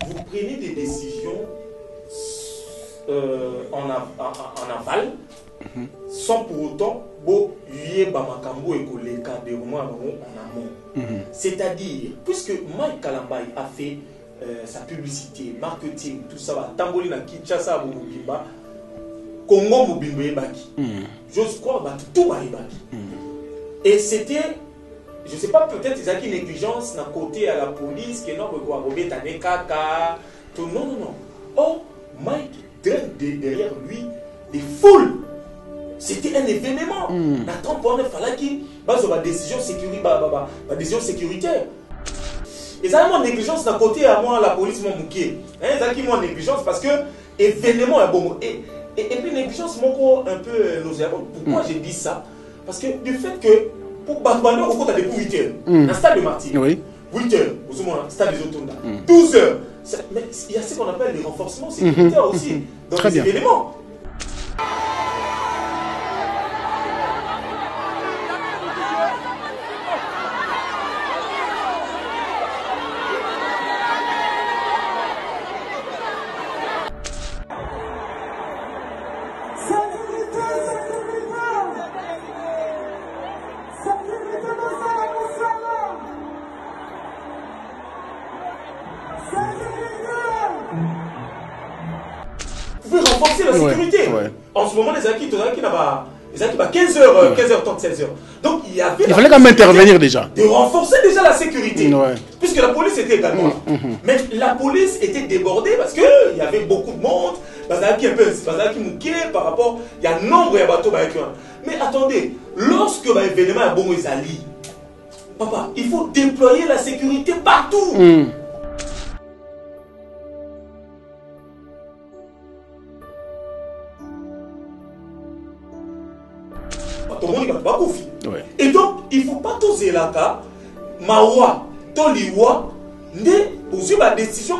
vous prenez des décisions en aval, sans pour autant y bamakambo et koleka de en amont. C'est-à-dire, puisque Mike Kalambay a fait sa publicité, marketing, tout ça, Tamboli na Kinshasa Mubimba, Congo Mubimba Ebaki. J'ose croire tout va Ebaki. Et c'était, je ne sais pas, peut-être ils ont une négligence d'un côté à la police, que non, non. Oh, Mike draine derrière lui des foules. C'était un événement. Nathan Bonne fallait qu'il base la décision sécuritaire. Ils ont une négligence d'un côté à moi, la police m'a mouqué. Ils ont une négligence parce que événement est bon. Et puis négligence un peu nauséabonde. Pourquoi j'ai dit ça? Parce que du fait que pour Bambano, au compte à des 8 heures, un stade de Martyr. 8 heures, au stade des Otonda. 12 heures. Mais il y a ce qu'on appelle les renforcements sécuritaires aussi dans les événements. Renforcer la sécurité. En ce moment, les acquis n'ont 15h, 15h30, 16h. Donc il fallait quand même intervenir déjà. De renforcer déjà la sécurité. Puisque la police était également. Mais la police était débordée parce qu'il y avait beaucoup de monde. Par rapport, il y a un nombre de bateaux. Mais attendez, lorsque l'événement est bon, papa, il faut déployer la sécurité partout. Et donc, il ne faut pas toser la cas, Mawa, Toliwa, ne aussi la décision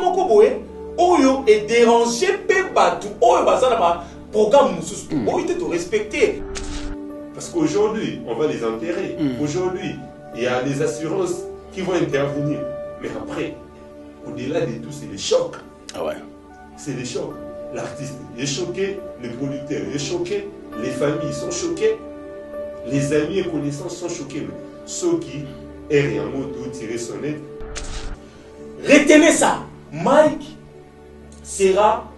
Oyo est dérangé Pebatu, Oyo Bazana, programme Oyo te respecter. Parce qu'aujourd'hui, on va les enterrer. Aujourd'hui, il y a des assurances qui vont intervenir. Mais après, au-delà de tout, c'est les chocs. C'est les chocs. L'artiste est choqué, le producteur est choqué, les familles sont choquées. Les amis et connaissances sont choqués. Ceux qui est réellement tout tiré son aide. Retenez ça. Mike sera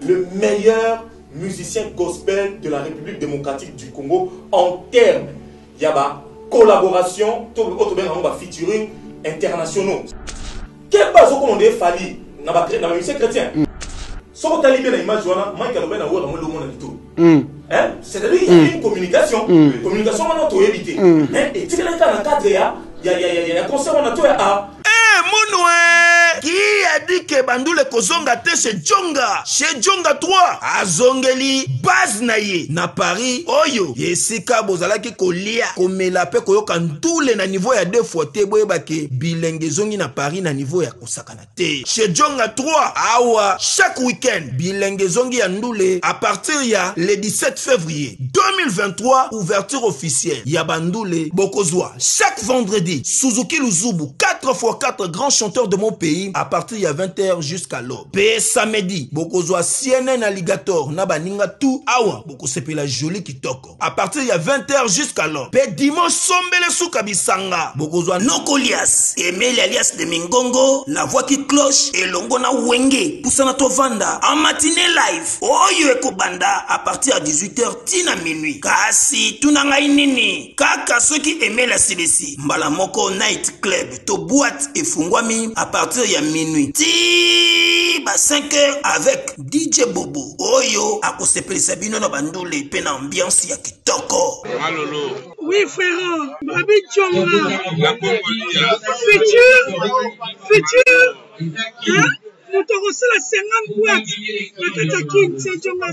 le meilleur musicien gospel de la République démocratique du Congo en termes de collaboration, featuring internationaux. Quel base qu'on a fallu dans la musique chrétienne? Si on a l'image, Mike a le monde. C'est-à-dire qu'il y a une communication. Communication, on a tout évité. Et tu sais, dans le cadre, il y a un concert, on a tout à. Qui a dit que Bandoule Kozonga te chez Djonga 3 Azongeli base naye na Paris oyo yesika bozalaki kolia komela pe koyoka ntule na niveau ya 2 fois te boyebake bilenge zongi na Paris na niveau ya kosakana te chez Djonga 3 awa chaque week-end bilenge zongi ya ndule à partir ya le 17 février 2023 ouverture officielle ya Bandoule Bokozwa chaque vendredi Suzuki Luzubu 4x4 grands chanteurs de mon pays à partir de 20h jusqu'à l'aube. Pe samedi, bokozwa CNN Alligator na baninga tout awa boko sepela joli kitoko. À partir de 20h jusqu'à l'aube. Pe dimanche sombele souka bisanga. Bokozwa Nokolias, Emile alias de Mingongo, la voix qui cloche et longo na wenge. Poussana tovanda en matinée live. Oyo ekobanda à partir de 18h tina minuit. Kasi tunanga inini. Kaka ceux qui aimaient la CDC. Mbala moko night club to boîte et fungwami à partir de minuit. Ti ba 5h avec DJ Bobo. Oyo akosepeli sabino na bandule pe na ambiance ya kitoko. Malolo. Oui frère, Babi Djonga. La Congolia. Futur. Hein? Nous te reçons la 50 boîtes. La Katakin, c'est Djonga.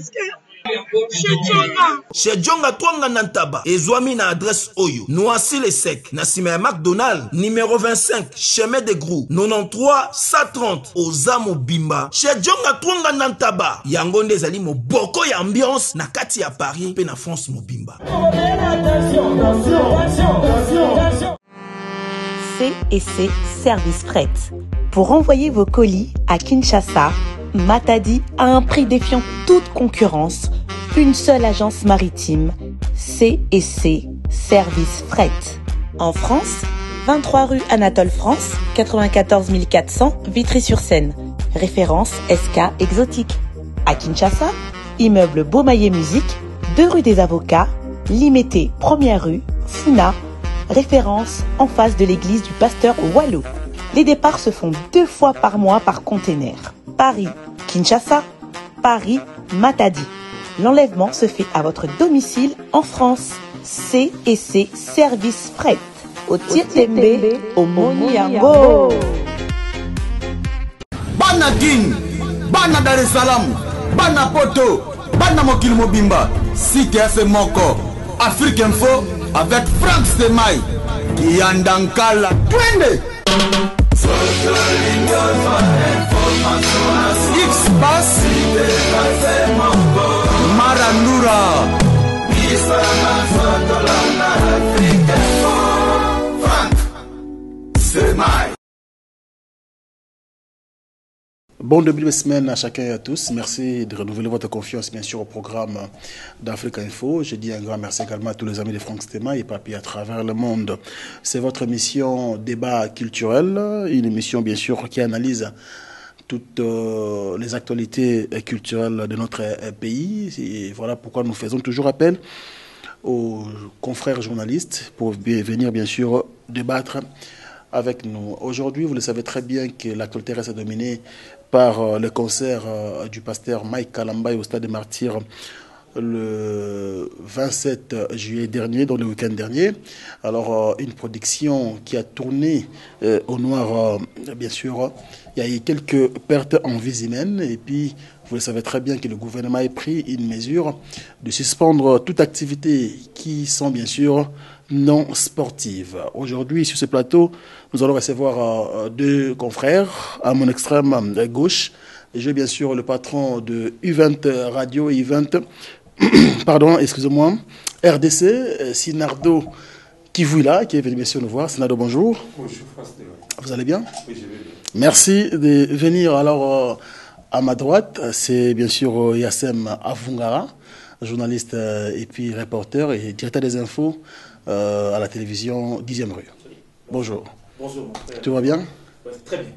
Chez Djonga Twanga Nantaba, Ezwami na adresse Oyo, Noisy le Sec, Nassime McDonald, numéro 25, chemin de Grou, 93 130, Ozamo Bimba. Chez Djonga Twanga Nantaba, Yangonde Zali mo boko ya ambiance, na kati ya Paris, pe na France mo Bimba. C&C Service Fret. Pour envoyer vos colis à Kinshasa, Matadi a un prix défiant toute concurrence. Une seule agence maritime, C&C Service Fret. En France, 23 rue Anatole France, 94 400 Vitry-sur-Seine. Référence SK Exotique. À Kinshasa, immeuble Beaumaillé Musique, 2 rue des Avocats, Limité 1er rue, Funa. Référence en face de l'église du pasteur Wallo. Les départs se font 2 fois par mois par container. Paris, Kinshasa, Paris, Matadi. L'enlèvement se fait à votre domicile en France. C&C Service Fret. Au Tietembe, au Moniango. Bana King, Bana Dar es Salaam, Bana Poto, Bana Mokil Mobimba, Cité AC Moko, Afrique Info avec Frank Stemai, Yandankala, Twende. X-Bass, Marandura, Frank Stemai. Bon début de semaine à chacun et à tous. Merci de renouveler votre confiance, bien sûr, au programme d'Afrique Info. Je dis un grand merci également à tous les amis de Frank Stemai et Papi à travers le monde. C'est votre émission Débat culturel, une émission, bien sûr, qui analyse toutes les actualités culturelles de notre pays. Et voilà pourquoi nous faisons toujours appel aux confrères journalistes pour venir, bien sûr, débattre avec nous. Aujourd'hui, vous le savez très bien que l'actualité reste dominée par le concert du pasteur Mike Kalambay au Stade des Martyrs le 27 juillet dernier, donc le week-end dernier. Alors, une production qui a tourné au noir, bien sûr. Il y a eu quelques pertes en vies humaines et puis, vous le savez très bien que le gouvernement a pris une mesure de suspendre toute activité qui sont, bien sûr, non sportives. Aujourd'hui, sur ce plateau, nous allons recevoir 2 confrères. À mon extrême gauche, j'ai bien sûr le patron de U20 Radio et U20, pardon, excusez-moi, RDC, Sinardo Kivuila, qui est venu bien sûr nous voir. Sinardo, bonjour. Bonjour, François. Vous allez bien? Oui, je vais bien. Merci de venir. Alors, à ma droite, c'est bien sûr Yassem Avungara, journaliste et puis reporter et directeur des infos à la télévision 10e rue. Bonjour. Bonjour, mon frère. Tout va bien? Ouais, très bien.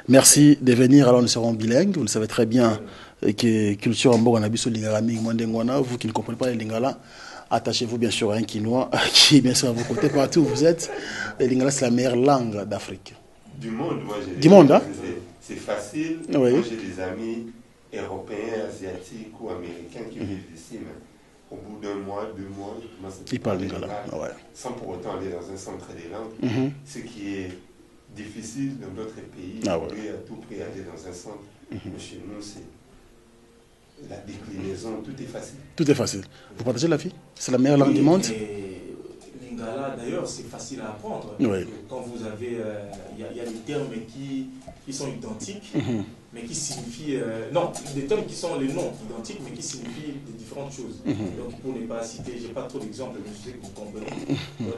Merci de venir. Alors, nous serons bilingues. Vous le savez très bien que culture en Boganabiso Lingala Mingwandengwana, vous qui ne comprenez pas les Lingala, attachez-vous bien sûr à un Quinois qui est bien sûr à vos côtés partout où vous êtes. Le Lingala, c'est la meilleure langue d'Afrique. Du monde, moi j'ai du monde, hein? C'est facile. Oui. Moi j'ai des amis européens, asiatiques ou américains qui vivent ici, mais au bout d'1 mois, 2 mois, ils parlent Lingala. Ouais. Sans pour autant aller dans un centre des langues, ce qui est difficile dans d'autres pays. Ah, on veut à tout prix aller dans un centre. Mais chez nous, c'est la déclinaison, tout est facile. Tout est facile. Vous partagez la vie? C'est la meilleure langue du monde? Lingala, d'ailleurs, c'est facile à apprendre. Oui. Quand vous avez... Il y a des termes qui sont identiques, mais qui signifient... non, des termes qui sont les noms identiques, mais qui signifient des différentes choses. Donc, pour ne pas citer, je n'ai pas trop d'exemples, mais je sais que vous comprenez.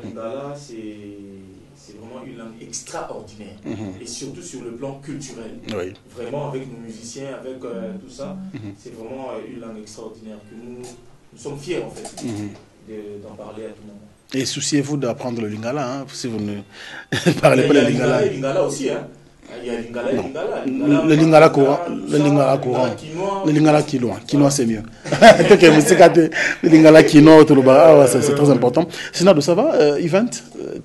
Lingala, c'est vraiment une langue extraordinaire. Et surtout sur le plan culturel. Oui. Vraiment, avec nos musiciens, avec tout ça, c'est vraiment une langue extraordinaire que nous sommes fiers, en fait, d'en parler à tout le monde. Et souciez-vous d'apprendre le Lingala, hein, si vous ne parlez pas le Lingala. Il y a Lingala aussi, hein. Il y a Lingala et Lingala. Le Lingala courant. Le Lingala courant. Le Lingala quinois. Quinois, c'est mieux. Le Lingala quinois, c'est très important. Sinon, ça va, Event?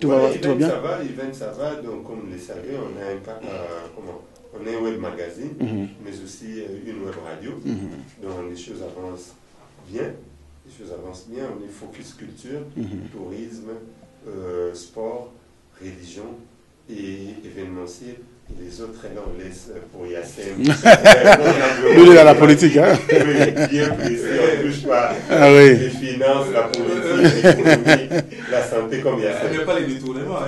Tout va bien? Ça va, Event, ça va. Donc, comme vous le savez, on a on est un web magazine, mais aussi une web radio. Donc, les choses avancent bien. Les choses avancent bien, on est focus culture, tourisme, sport, religion et événementiel. Et les autres, là, on laisse pour Yassem. Nous, il est dans la politique, hein? Bien précis, on ne touche pas les finances, la politique, l'économie, la santé comme Yassem. Il n'y a pas les détournements.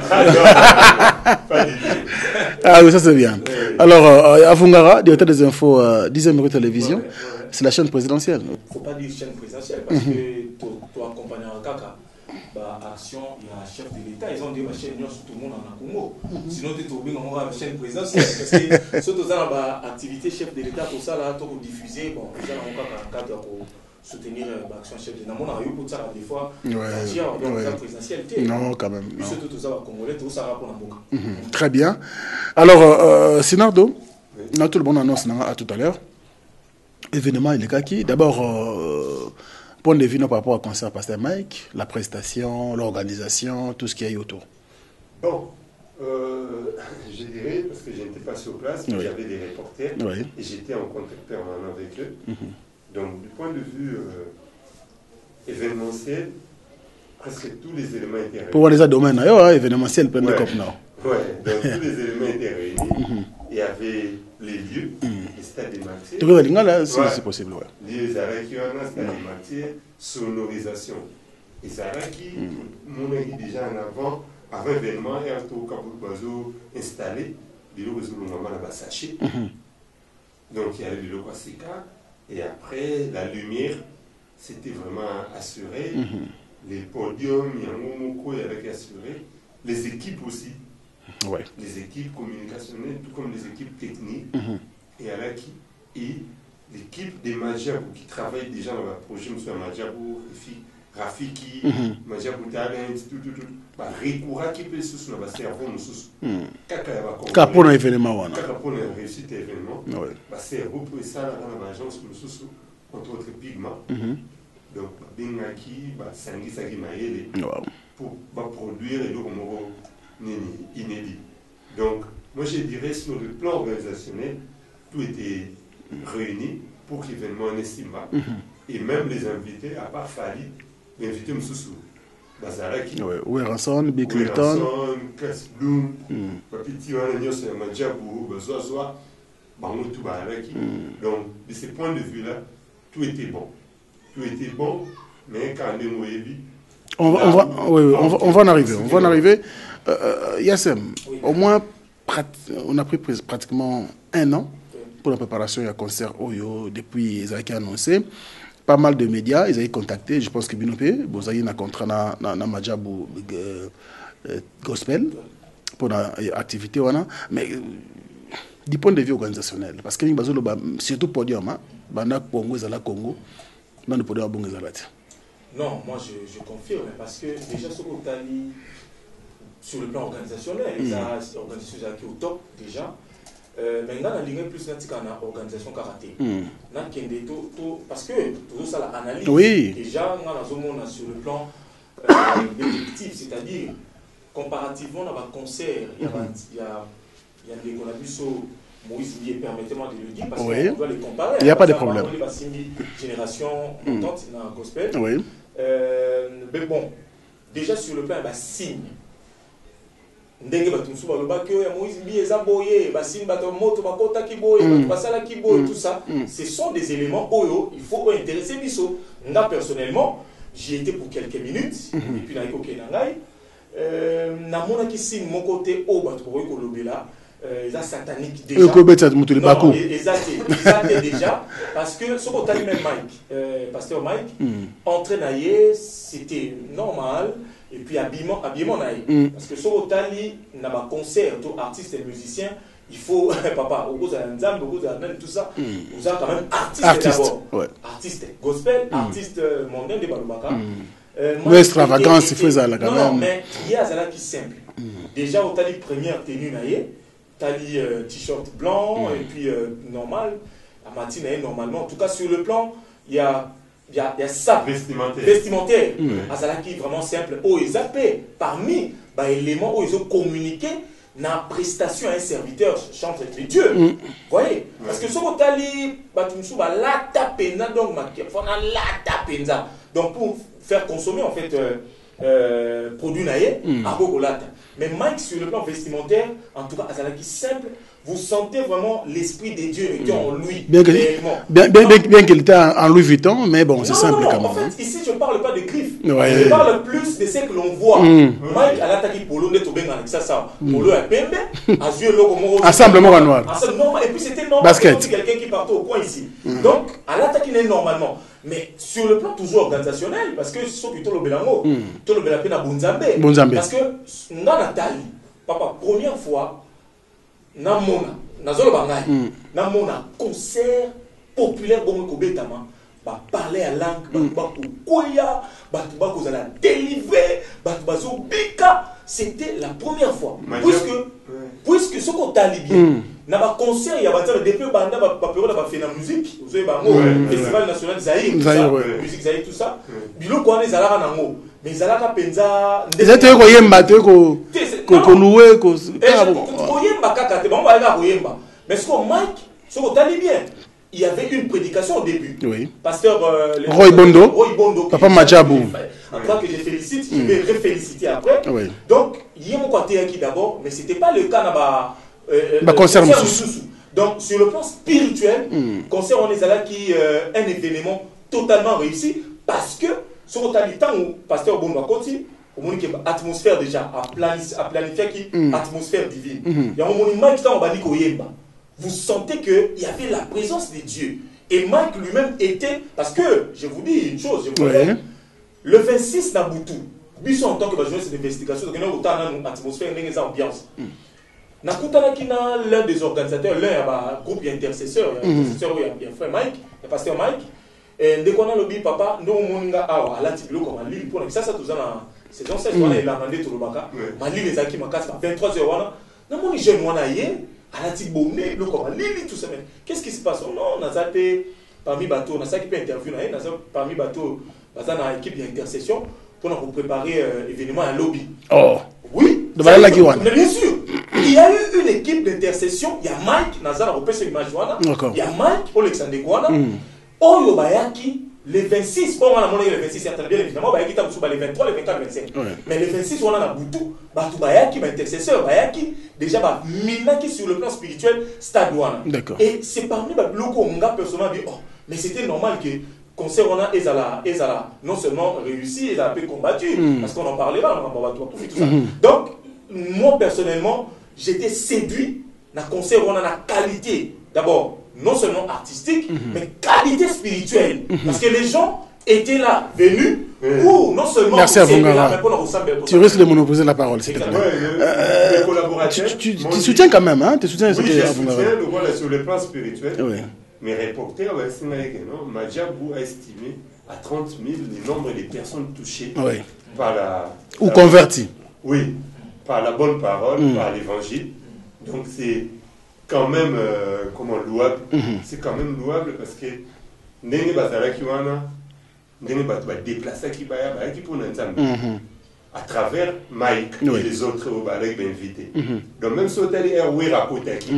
Pas du tout. Ah oui, ça c'est bien. Alors, Avungara, directeur des infos 10e rue télévision, c'est la chaîne présidentielle. Il ne faut pas dire chaîne présidentielle parce que tu accompagnes un caca. action, il y a un chef de l'État, ils ont dit chaîne tout le monde en a Congo. Sinon, tu as une chaîne présidentielle. Parce que surtout dans l'activité chef de l'État, pour ça, là, pour diffuser, bon, déjà, on a un cadre pour soutenir l'action chef de l'État. On a eu pour ça, des fois, la présidentialité. Non, quand même. Puis surtout, tout ça, Congolais, tout ça, pour la boca. Très bien. Alors, Sinardo, tout le monde annonce à tout à l'heure. Événement, il est kaki. D'abord, point de vue par rapport au concert Pasteur Mike, la prestation, l'organisation, tout ce qu'il y a eu autour. Bon, je dirais, parce que je n'étais pas sur place, mais j'avais des reporters et j'étais en contact permanent avec eux. Donc, du point de vue événementiel, presque tous les éléments étaient réunis. Pour les domaines, événementiel, plein de cop, non. Oui, donc tous les éléments étaient réunis. Il y avait les lieux, les stades des martyrs. Tu veux là, c'est possible, lieux Zaraki, stade des martyrs, sonorisation. Et Zaraki, mon ami déjà en avant l'événement, et tout Kaboul installé, les lots de sachet. Donc il y avait le logo Seka, et après la lumière, c'était vraiment assuré. Les podiums, il y avait assuré. Les équipes aussi. Les équipes communicationnelles, tout comme les équipes techniques, et l'équipe des Majabou qui travaille déjà dans le projet, M. Majabou, Rafiki, Majabou Talent, tout. Recoura qui peut se faire un cerveau, Kaka pour un événement. Kaka pour un réussite événement. Cerveau pour ça dans l'agence, entre autres pigments. Donc, Bengaki, Sangi Sagi Maele, pour produire et le inédit. Donc, moi je dirais sur le plan organisationnel, tout était réuni pour que l'événement n'estime. Et même les invités, à part Fali, les invités Moussou, Bazaraki, Werrason, Bicleton, Kasbloom, Papiti, Wanagnos, Madjabou, Bazoazoa, Bangoutou, Baraki. Donc, de ce point de vue-là, tout était bon. Tout était bon, mais quand on est on va en arriver. Yassem, au moins, on a pris pratiquement 1 an pour la préparation du concert Oyo depuis qu'ils ont annoncé. Pas mal de médias, ils ont contacté, je pense que Binopé, vous avez un contrat dans Majabou Gospel pour l'activité. Mais du point de vue organisationnel, parce que surtout podium, Congo, Congo, dans le podium Bongo Zalati. Non, moi je confirme, parce que déjà sur le plan organisationnel, les organisations qui sont au top déjà. Maintenant, on a ligne plus dans l'organisation karaté. Parce que tout ça, l'analyse, déjà, on a sur le plan détective, c'est-à-dire, comparativement à un concert, il y a des Gonabusso, Moïse Lié, permettez-moi de le dire, parce qu'on doit les comparer. Il n'y a pas de problème. On a génération montante dans le gospel. Mais bon, déjà sur le plan, il y a signe. Ndenge batumsu baloba que ya Moïse Mbi eza boye basine bato moto bakota ki boye basala ki boye tout ça ce sont des éléments oyo il faut intéresser biso. Nga personnellement j'y étais pour quelques minutes et puis na ikoke na ngai na mona ki signe mon côté o bato boye ko lobela eza satanique déjà non eza déjà parce que ce côté même Mike pasteur Mike entraînaillé c'était normal. Et puis habillement parce que sur Otali n'a pas concert artiste et musicien il faut papa au tout ça vous avez quand même artiste d'abord artiste gospel artiste mondain de Balubaka mais extravagance il faut ça là quand même non mais il y a ça qui simple déjà Otali première tenue naïe Tali t-shirt blanc et puis normal à matinée normalement en tout cas sur le plan il y a ça vestimentaire azalaki vraiment simple o ezapé parmi éléments où ils ont communiqué na prestation à un serviteur chante de Dieu voyez parce que ce que tali batumsu ba la tapenza donc fona la tapenza donc pour faire consommer en fait produit naé à Bogolata mais Mike sur le plan vestimentaire en tout cas azalaki simple vous sentez vraiment l'esprit des dieux qui en lui. Bien qu'il était en Louis Vuitton, mais bon, c'est simple quand même. En fait, ici, je ne parle pas de griffes. Ouais. Je parle plus de ce que l'on voit. Mike, à l'attaque, Polo, de Tobeng, ça. Polo est pembe, Azure, Logo, ensemble, mort noir. Et puis c'était normal. Basket. Quelqu'un qui partait au coin ici. Donc, à l'attaque, il est normalement. Mais sur le plan toujours organisationnel, parce que ceux qui ont le Bélango, tout le Bélango na Bonzambe. Parce que, dans Nathalie, papa, première fois, na mona concert populaire bon ko betama ba parler à langue ba koya ba ko za délivrer ba zo bika, c'était la première fois puisque ce qu'on t'a bien na ba concert ya ba depuis banda ba période ba fait la musique vous avez ba festival national Zaïre musique Zaïre tout ça bilo ko na zalaka nango mais zalaka penza ndete ko yemba te ko louer ko yemba kaka te ba ba ka ko yemba mais ce que Mike ce qu'on t'a bien il y avait une prédication au début. Oui. Pasteur Roy Bondo, Papa Majabou. Après que je félicite, je vais réféliciter après. Oui. Donc, il y a mon côté qui d'abord, mais ce n'était pas le cas dans concert. Donc, sur le plan spirituel, concert on est là qui un événement totalement réussi parce que sur le temps où Pasteur Bondo a continué, on a une atmosphère déjà à planifier qui atmosphère divine. Il y a un monument qui t'a dit qu'il vous sentez qu'il y avait la présence de Dieu. Et Mike lui-même était, parce que, je vous dis une chose, le 26 Nabutu, Bisson en tant que journaliste d'investigation, donc il y a autant d'atmosphère, une ambiance. L'un des organisateurs, l'un groupe d'intercesseurs, il y a frère Mike, il y a pasteur Mike, et dès qu'on a le papa, nous on a à la tibilo comme un lit, pour ça, tout ça, saison 16, on a demandé tout le baka, ma lit les acquis, ma casse, 23h, non, mon jeune, on a hier. Tout ça. Qu'est-ce qui se passe? Non, on a été parmi bateaux, on a ça qui peut intervenir, on a parmi bateaux, on a une équipe d'intercession pour nous préparer l'événement à lobby. Oh. Oui. Bien sûr. Il y a eu une équipe d'intercession. Il y a Mike, Nazar, il y a Mike, Alexandre Guana, Oyo Bayaki. Les 26, on a monnaie les 26, certainement, bien évidemment, les 23, les 24, les 25. Mais les 26, on a Boutou, Bayaki, intercesseur, Bayaki, déjà, Minaki sur le plan spirituel, Stadouana. Et c'est parmi les locaux, on a personnellement dit, oh, mais c'était normal que concert, on a Ezala, non seulement réussi, Ezala peu combattu, parce qu'on en parlait là, on va tout ça. Donc, moi personnellement, j'étais séduit dans le concert, on a la qualité, d'abord, non seulement artistique, mais qualité spirituelle. Parce que les gens étaient là, venus, pour non seulement... Merci à vous, tu risques de monopoliser la parole, s'il te plaît. Les collaborateurs... Tu soutiens quand même, hein? Tu soutiens oui, je soutiens le rôle sur le plan spirituel. Oui. Mes reporters, Majabou a estimé à 30 000 le nombre de personnes touchées par la... Ou converties. Oui, par la bonne parole, par l'évangile. Donc c'est... quand même louable. C'est quand même louable parce que ndenge bazalaki wana ndenge bato ba déplacer qui baya qui pour nzambe à travers Mike et les autres balek invités. Donc même si hôtel est Wera Kotaki,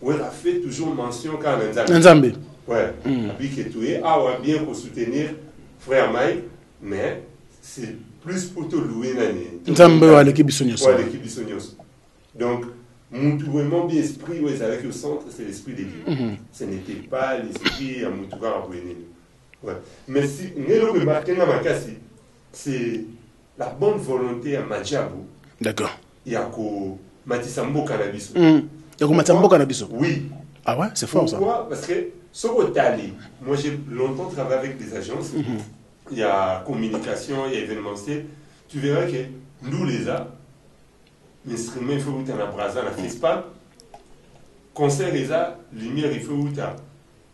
Wera fait toujours mention quand nzambe. Ouais. Puis que tu es bien pour soutenir frère Mike, mais c'est plus pour te louer l'année. Nzambe à l'équipe Bissonios. Ouais, l'équipe Bissonios. Donc vraiment bien esprit, ouais, c'est avec le centre, c'est l'esprit de Dieu. Ce n'était pas l'esprit à Moutouka à ouais. Mais si c'est la bonne volonté à Majabou. D'accord. Il y a qu'au Matisambo Cannabis. Il y a qu'au Matisambo Cannabis. Oui. Ah ouais, c'est fort. Pourquoi? Parce que ce moi j'ai longtemps travaillé avec des agences. Il y a communication, il y a événementiel. Tu verras que nous les a. L'instrument, il faut que tu aies un brasa, un festival. Concert, les a, lumière, il faut que tu aies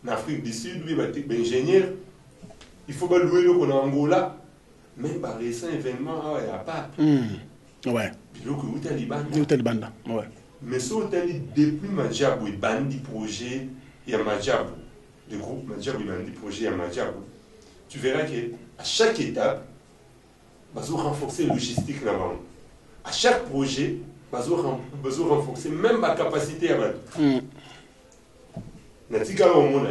en Afrique du Sud, lui, ingénieur. Il faut louer le qu'on a en Angola. Même par récent événement, il n'y a pas. Ouais. Puis là, où tu as les bandes. Ouais. Mais ce hôtel, depuis Majabou, il y a bandi projet, il y a Majabou. Le groupe Majabou, il y a bandi projet, il y a Majabou. Tu verras qu'à chaque étape, il va renforcer la logistique là-bas. À chaque projet, il va renforcer même ma capacité à battre. Natika au monde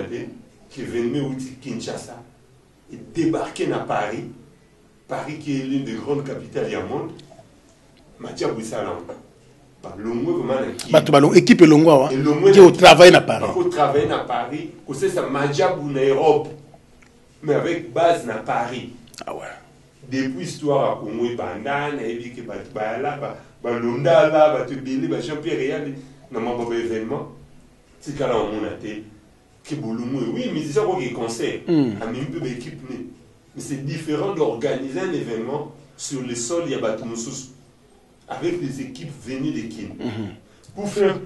qui est venu au Kinshasa et débarqué à Paris. Paris qui est l'une des grandes capitales du monde. Mathieu Boussalam. équipe Longwa, qui au travail à Paris. Il travaille à Paris, c'est ça Majabou en Europe, mais avec base à Paris. Ah ouais. Depuis l'histoire à Congo et Bandana, et puis que Balonda là, Batubili, Jean-Pierre Réal, dans mon événement, c'est quand on a été, que Bouloumou, oui, mais c'est ça qu'il y a concert, à même peu d'équipe. Mais c'est différent d'organiser un événement sur le sol, il y a Batoumoussous, avec des équipes venues de Kin. Pour faire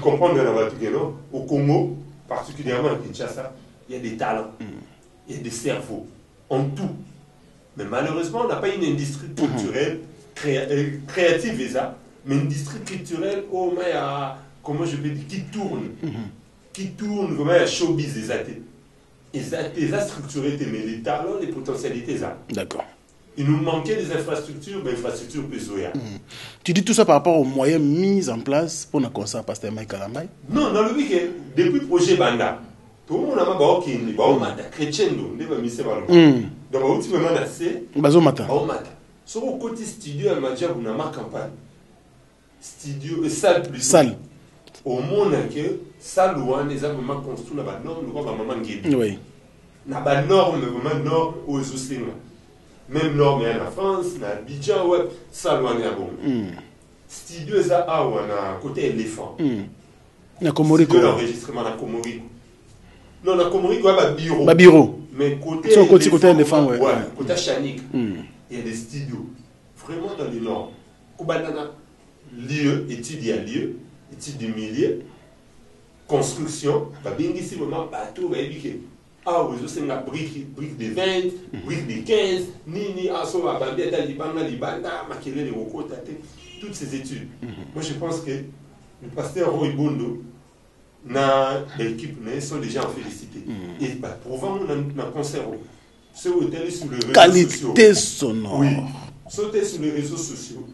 comprendre la Batou, au Congo, particulièrement à Kinshasa, il y a des talents, il y a des cerveaux, en tout. Mais malheureusement, on n'a pas une industrie culturelle créative, mais une industrie culturelle, comment je peux dire, qui tourne vraiment à showbiz, les structurés, mais les talents, les potentialités. D'accord. Il nous manquait des infrastructures, mais infrastructures Pesoya. Tu dis tout ça par rapport aux moyens mis en place pour un concert Pasteur Mike Kalambay? Non, dans le week-end, depuis le projet Banda, tout le monde a dit que chrétien, donc, tu me demandes assez. Bazomata. Sur le côté studio, elle m'a dit qu'on a ma campagne. Studio, salle plus. Salle. Au monde, salle où on est vraiment construit, on a une norme, on a vraiment guéri. Oui. On a une norme, vraiment norme aux Océans. Même norme en France, on a Abidjan, salle où on est à bon. Studio, on a côté éléphant. Na Komoriko. L'enregistrement à Komoriko. Non, na Komoriko, il y a un bureau. Mais côté éléphant, ouais. Côté Chanik, il y a des studios. Vraiment dans le nord. Koubanana, lieu, étude, il y a lieu, étude du milieu, construction, ici, vraiment, bateau, oui, c'est une brique de 20, brique de 15, nini, aso, babeta, libanga, libanda, makele, les roko, toutes ces études. Moi, je pense que le pasteur Roy Bondo, l'équipe sont déjà en félicité. Et pour voir un concert, ce hôtel sur les réseaux sociaux. Qualité sonore. Oui. Sauter sur les réseaux sociaux.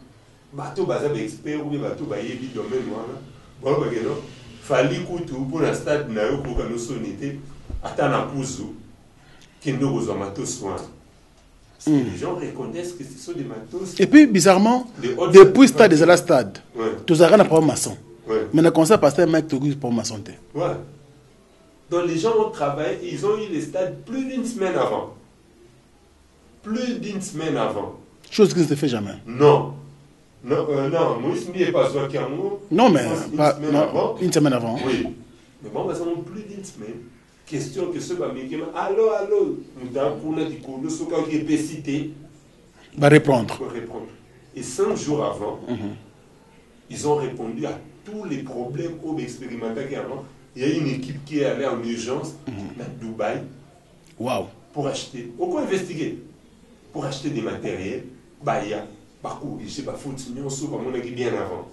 Bateau bazab expert ou bateau bayebi domaine moi là. Bon fallait coutou pour la stade na yo pour nous soniter atana pouzo kendo aux matos soin. Les gens reconnaissent que ce sont des matos. Et puis bizarrement depuis stade des la stade. Tous arrêtent à prendre maçon. Mais le concert pasteur Mike Togus pour ma santé. Ouais. Donc les gens ont travaillé, ils ont eu les stades plus d'une semaine avant. Plus d'une semaine avant. Chose qui ne se fait jamais. Non. Non, Moïse n'est pas soit Kiamou. Non, mais une semaine avant. Oui. Mais bon, ça fait plus d'une semaine. Question que ceux qui m'ont allô, nous avons pour nous dire que ceux qui ont cité va répondre. Et 5 jours avant, ils ont répondu à tous les problèmes qu'on expérimentait avant. Il y a une équipe qui est allée en urgence à Dubaï. Wow. Pour acheter. Pourquoi investiguer? Pour acheter des matériels. Il y a parcours. Je ne sais pas, faut que bien avant.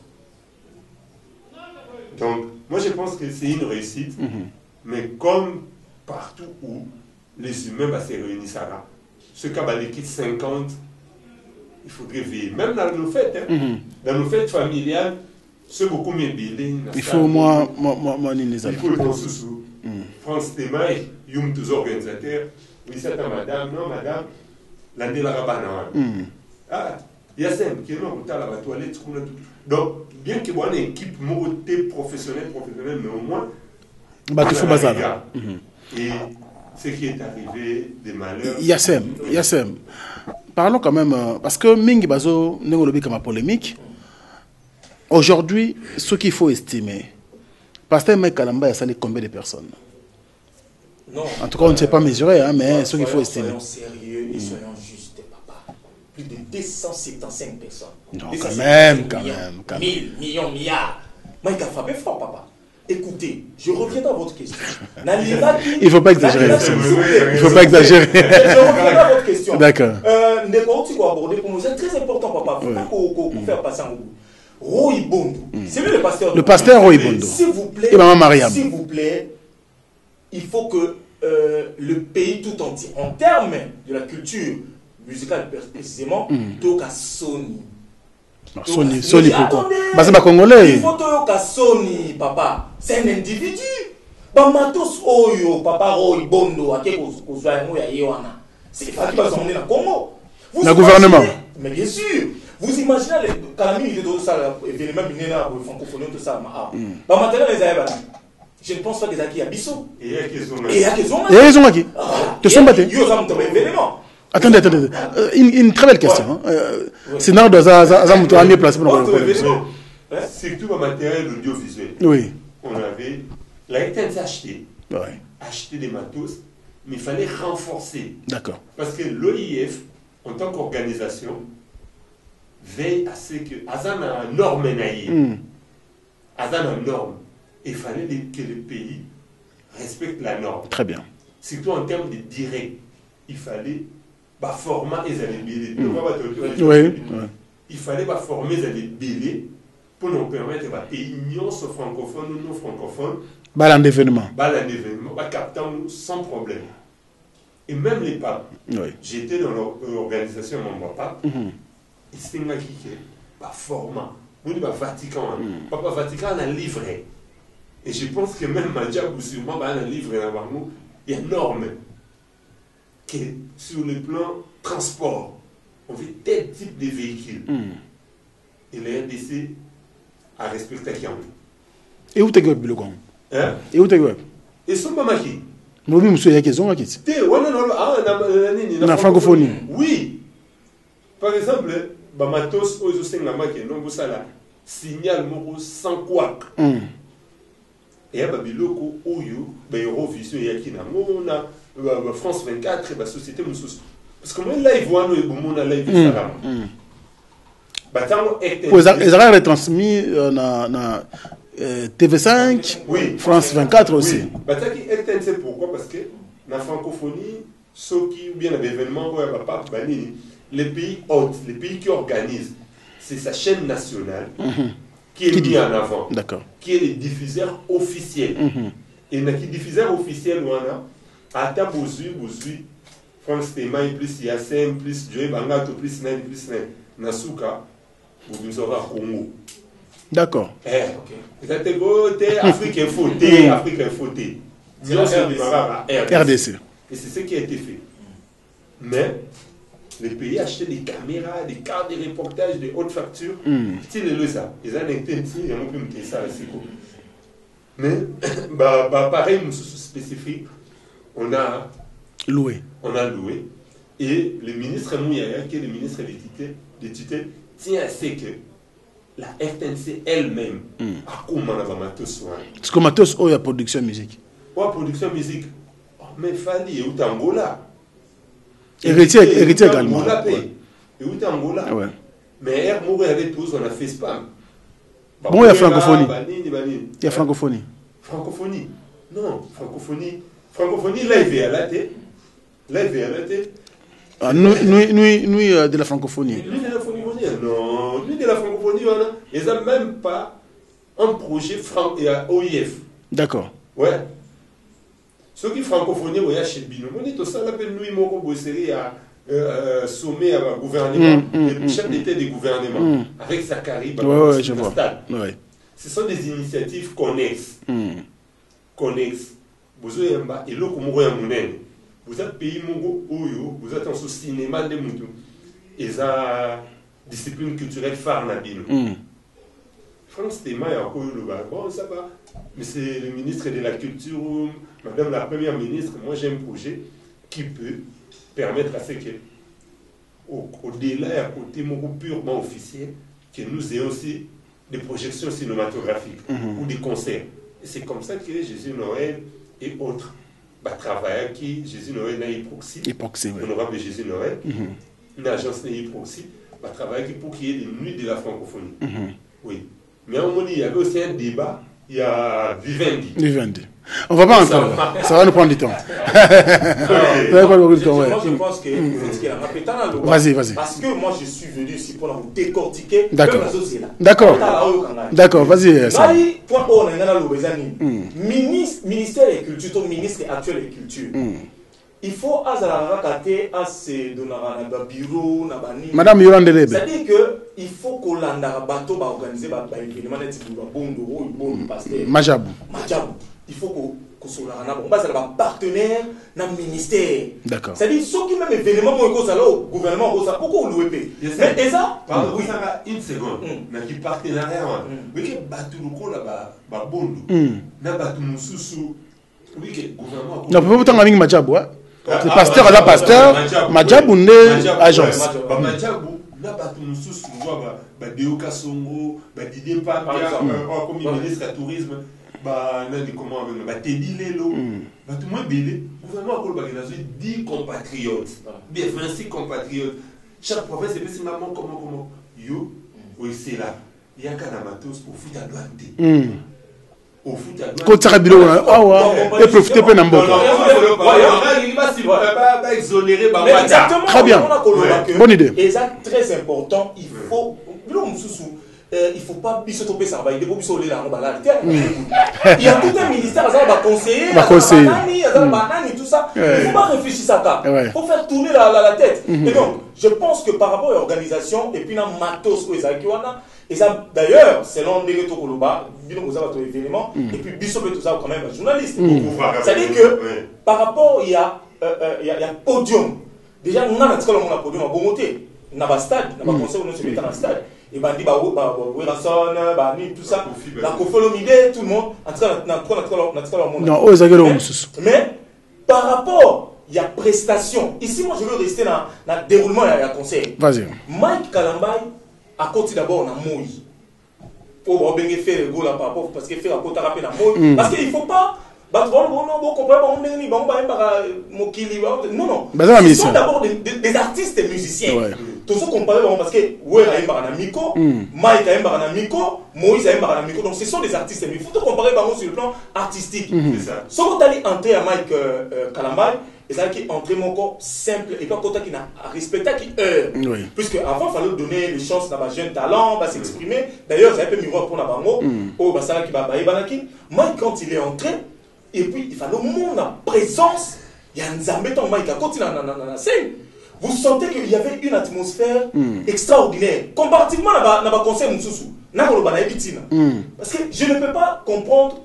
Donc, moi je pense que c'est une réussite. Mais comme partout où les humains se réunissent, ce cas l'équipe 50, il faudrait veiller. Même dans nos fêtes, dans nos fêtes familiales, c'est beaucoup mieux bilé. Il faut moi il faut le sous France Témaï, Youm, tous organisateurs. Oui, c'est à madame, non, madame, l'année la rabana. Ah, il y a ça, qui est là, la toilette, donc, bien qu'il y ait une équipe professionnelle, mais au moins, il faut bazar. Et ce qui est arrivé, des malheurs. Yassem. Parlons quand même, parce que Mingi Bazo, nous avons comme polémique. Aujourd'hui, ce qu'il faut estimer, Pasteur Mike Kalambay a salé combien de personnes? Non. En tout cas, on ne sait pas mesurer, hein, mais ce qu'il faut estimer. Soyons sérieux et soyons justes, papa. Plus de 275 personnes. Non, quand même. 1000 millions, milliards. Mike a frappé fort, papa. Écoutez, je reviens à votre question. Il ne faut pas exagérer. Il ne faut pas exagérer. Je reviens à votre question. D'accord. C'est très important, papa. Il ne faut pas faire passer en bout. Roy Bondo. C'est lui le pasteur. Le pasteur Roy Bondo. S'il vous plaît. Et maman Mariam. S'il vous plaît, il faut que le pays tout entier, en termes de la culture musicale précisément, toka Sony. Sony pourquoi? C'est pas congolais. Il faut toka Sony, papa. C'est un individu. Bamatos Oyo, papa Roy Bondo, à qui vous avez C'est pas qui va s'emmener dans le Congo. Le gouvernement. Mais bien sûr. Vous imaginez les calamités de ça, événements mineurs, francophonie, tout ça. Maintenant, les aïeux, je ne pense pas que les acquis à Bissot. Et il y a qui sont Et ils ont acquis. Tu sont battus. Attendez. Une très belle question. C'est dans un mieux placé pour nous. Surtout en matériel audiovisuel. Oui. On avait la RTNC acheté des matos, mais il fallait renforcer. D'accord. Parce que l'OIF, en tant qu'organisation, veille à ce que Azan a une norme Azan a une norme. Il fallait que le pays respecte la norme. Très bien. Surtout en termes de direct. Il fallait former les allées. Oui. Il fallait former les allées pour nous permettre de union francophone ou non francophone. Balan d'événement. Captant sans problème. Et même les papes. Oui. J'étais dans l'organisation mon papa. Et c'est un qui est format. Nous, le Vatican. Papa Vatican a un livre. Et je pense que même Madjabou, sûrement, a un livre il y a une norme que sur le plan transport, on fait tel type de véhicule. Et la RDC a respecté qui en Et où t'es le con? Et où t'es et son mamaki. Nous vivons sur la question. La francophonie. Oui. Par exemple, Bamatos, signal moro sans quoi. Et à Babiloko, Oyo, Eurovision, Yakina, France 24, la société Moussous. Parce que moi, là, ils voient nous, ils la live Salam. Ils ont retransmis na TV5, oui. France 24 aussi. Oui. Pourquoi? Parce que la francophonie, ceux qui, ou bien l'événement, les pays hôtes, les pays qui organisent, c'est sa chaîne nationale qui est mise en avant, qui est le diffuseur officiel. Et le diffuseur officiel, à Tabouzu, France Témaï, plus Yassem, plus Joe Bangato, plus Nain, Nasuka, vous aurez Congo. D'accord. Afrique Info, Afrique Info, RDC. Et c'est ce qui a été fait. Mais les pays achetaient des caméras, des cartes de reportage, des hautes factures. C'est le ça. Ils ont été ici, ils ont pu ça. Mais, pareil, spécifique, on a loué. Et le ministre Mouyaya, qui est le ministre de tutelle, tient à ce que la RTNC elle-même a commandé à Matos. Parce que Matos, il y a production musique. Oui, production musique. Mais il fallait, il y a Angola. Héritier également. Il y a Angola. Mais Air Mouré avec tous, on a fait spam. Bon, il y a francophonie. Il y a francophonie. Francophonie. Non, francophonie, là, il est à la tête. Nous, de la francophonie. Lui de la francophonie, non. Lui de la francophonie, ils n'ont même pas un projet OIF. D'accord. Ouais. Ceux qui francophonie, il y a chez Bino. On dit tout ça, l'appelle Louis Moko Bosseri à sommet à gouvernement, le chef d'État du gouvernement, avec Zachary. Oui, je vois. Ce sont des initiatives connexes. Vous avez un et l'autre, vous êtes pays Mongo Oyo, vous êtes en sous cinéma de Moutou. Et ça, discipline culturelle phare Nabino. France Téma est encore le bas. Bon, ça va. Mais c'est le ministre de la Culture, Madame la Première ministre. Moi, j'ai un projet qui peut permettre à ce que, au-delà et à côté Mongo purement officiel, que nous ayons aussi des projections cinématographiques ou des concerts. Et c'est comme ça que Jésus Noël et autres travaillent qui Jésus Noël n'a Hyproxy, honorable Jésus Noël, une agence n'a Hyproxy, travailler pour qu'il y ait des nuits de la francophonie. Oui. Mais à un moment, il y avait aussi un débat, il y a Vivendi. On ne va pas entrer, ça va nous prendre du temps. Moi, je pense que vas-y. Parce que moi, je suis venu ici pour vous décortiquer. D'accord, vas-y. Ministère de Culture, ministre actuel de Culture. Il faut bureau, Madame Yolande Lebe. C'est-à-dire qu'il faut qu'on bateau organiser événement Majabou. Il faut bon bah ça va partenaire dans le ministère. D'accord. C'est-à-dire ceux qui même événement moi que ça là au gouvernement ça pourquoi on l'OEP. Mais ça pardon oui ça va une seconde. Na qui partenariat mais que batu loko là ba bondo. Na batu mususu oui que gouvernement. Non peut pas tango Majabu le pasteur là pasteur Majabu né agence. Ba Majabu na batu mususu ba Deoka Songo ba Didier Papa comme ministre du tourisme. Bah comment bah Teddy Lelo bah tout le monde belé gouvernement a collecté 10 compatriotes bien 26 compatriotes chaque province est plus maman comment yo oui c'est là il y a qu'un amatos au foot à douane au foot à douane quand ça bilo ah ouais et profiter peu n'importe pas exonérer bah très bien bonne idée et ça très important il faut il faut pas se tromper ça va il faut biso là il y a tout un ministère ça va conseiller tout ça il faut pas réfléchir ça il faut faire tourner la tête et donc je pense que par rapport à l'organisation et puis dans matos et ça d'ailleurs selon les retours Koloba bino vous avez tout événement et puis biso tout ça quand même journaliste ça dit que par rapport il y a podium déjà on a un podium à bon côté na ba stade na ba conseil on se met dans le stade et bah dit Wilson bah ni tout ça la Kofolomide tout le monde en tout cas non eux agero mususu mais par rapport il y a prestation ici moi je veux rester dans le déroulement il y a conseil vas-y Mike Kalambay a côté d'abord na moi pour bien faire le goal là par rapport parce que faire à côté rapper na moi parce qu'il faut pas bah bon comprendre non ils sont d'abord des artistes et musiciens tout ça comparé parce que ouais a un Miko Mike a un Miko Moïse a un Miko donc ce sont des artistes mais il faut comparer sur le plan artistique c'est ça si on allait entrer à Mike Kalambay et ça qui entrer mon corps simple et pas côté qui n'a respecté qui heure puisque avant il fallait donner les chances à un jeune talent va s'exprimer d'ailleurs c'est un peu miroir pour la bango oh bah ça qui va banaki Mike quand il est entré et puis il fallait au monde en présence il y a un Zambéton Mike à côté dans la scène vous sentez qu'il y avait une atmosphère extraordinaire comparativement à ma conseil Moussoussou parce que je ne peux pas comprendre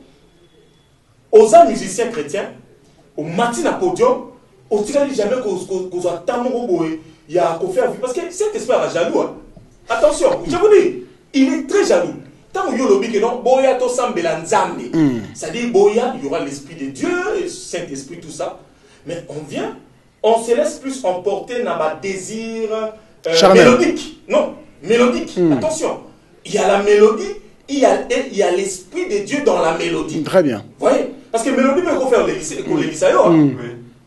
aux musiciens chrétiens au matin à podium au tirage jamais qu'on soit tellement il y a qu'on faire parce que cet esprit est jaloux attention je vous dis il est très jaloux tant que yolobi que non boya to sambela nzambe c'est-à-dire boya il y aura l'esprit de Dieu le Saint-Esprit tout ça mais on se laisse plus emporter dans ma désir mélodique non mélodique attention il y a la mélodie il y a l'esprit de Dieu dans la mélodie très bien vous voyez parce que mélodie peut faire les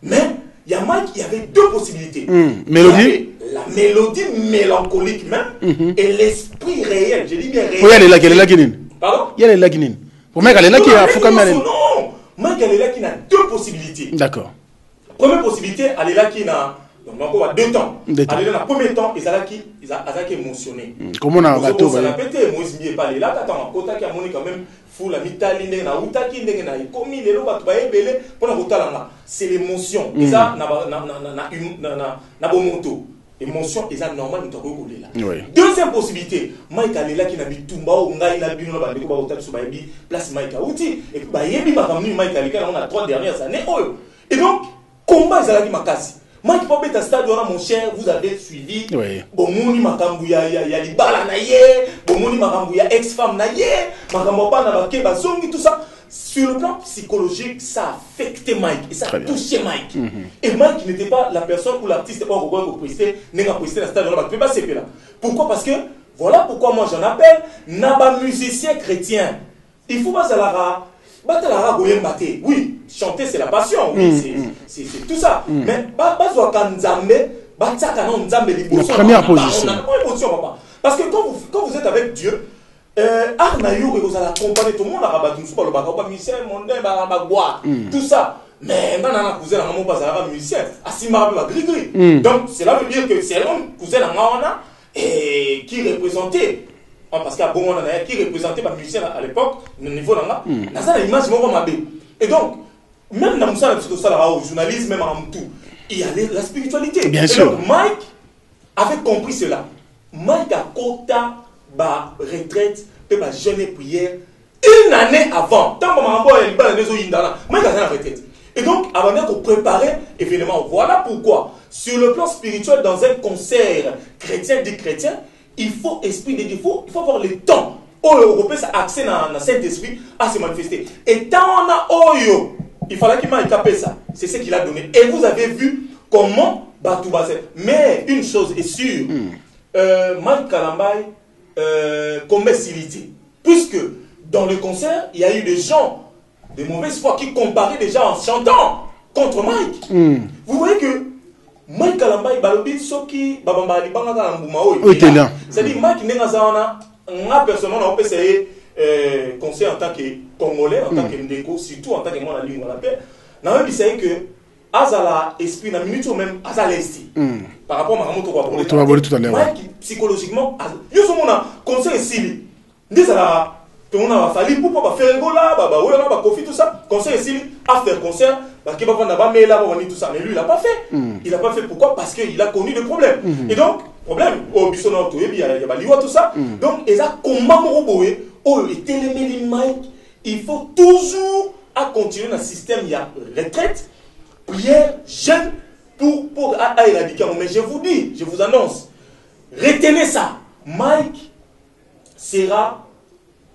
mais il y a Mike il y avait deux possibilités mélodie la mélodie mélancolique même et l'esprit réel je dis bien réel il y a les laguines pardon il y a les laguines pour moi il y a les qui a faut quand même non Mike il y a qui a deux possibilités d'accord première possibilité elle est là qui a donc on a deux temps elle est dans le premier temps ils a émotionné comment on a bateau ça répété Moïse n'y est pas là attends kota qui a moni quand même fou la mitali na utaki ndenge na ikomi lelo batu ba ebele pona kotalanga c'est l'émotion ça na bomoto émotion eza normal mutako kolela deuxième possibilité Mike alela qui na bitumba o ngai na bino ba ndeko ba otaki ba yebi place Mike outi et puis ba yebi ba kamni Mike alika on a 3 dernières années et donc combat ezala ki makasi Mike Popeta stade mon cher vous avez suivi bomoni makambu ya libala na ye bomoni makambu ya ex-femme na ye makambu pa na bake bazongi tout ça sur le plan psychologique ça a affecté Mike et ça a touché Mike et Mike n'était pas la personne ou l'artiste pas au prester n'est prester la stade on va pas passer là pourquoi parce que voilà pourquoi moi j'en appelle naba musicien chrétien il faut pas ça oui, chanter c'est la passion, oui, c'est tout ça. Mais la première position. Parce que quand vous êtes avec Dieu, Arnaïou et vous allez accompagner tout le monde à rabattre tout ça. Mais maintenant, vous êtes un pas musicien, donc cela veut dire que c'est l'homme que vous êtes et qui représentait. Parce qu'il y a bon monde qui représentait les musiciens à l'époque, au niveau de là, l'image et donc, même dans le journalisme, même en tout, il y a la spiritualité. Bien sûr. Donc, Mike avait compris cela. Mike a quota retraite, peut pas jeûner prière une année avant, tant que maman est libérée des eaux indana, moi j'ai la retraite. Et donc, avant de préparer évidemment, voilà pourquoi, sur le plan spirituel, dans un concert chrétien dit chrétien, il faut esprit de Dieu, il faut avoir le temps. Oyo Européen ça accès dans le Saint-Esprit à se manifester. Et tant on a Oyo, il fallait qu'il m'a écapé ça. C'est ce qu'il a donné. Et vous avez vu comment Batouba c'est. Mais une chose est sûre, Mike Kalambay commet civilité. Puisque dans le concert, il y a eu des gens de mauvaise foi qui comparaient déjà en chantant contre Mike. Vous voyez que Mike Kalambay balobi soki babamba libanga na mbuma oyo. C'est-à-dire Mike Nengazana moi personnellement on peut essayer conseiller en tant que Congolais, en tant que Ndeko, surtout en tant que moi la ligne on l'appelle. Na même essayer que azala esprit na minute ou même azala esti. Par rapport à Maramoto quoi pour tout à l'heure. Psychologiquement, yo so mona conseil sili. Ndezala tout le monde a fallu pour pas faire rigola, ba Kofi tout ça. Conseil sili after concert, parce qu'il va prendre là-bas mais là on tout ça mais lui il a pas fait. Il a pas fait pourquoi? Parce qu'il a connu des problèmes. Et donc problème au bisona to il y a baliwa tout ça. Donc et ça comment moroboé oh et téléméli Mike, il faut toujours à continuer dans le système il y a retraite, prière, jeûne pour éradiquer. Mais je vous dis, je vous annonce, retenez ça. Mike sera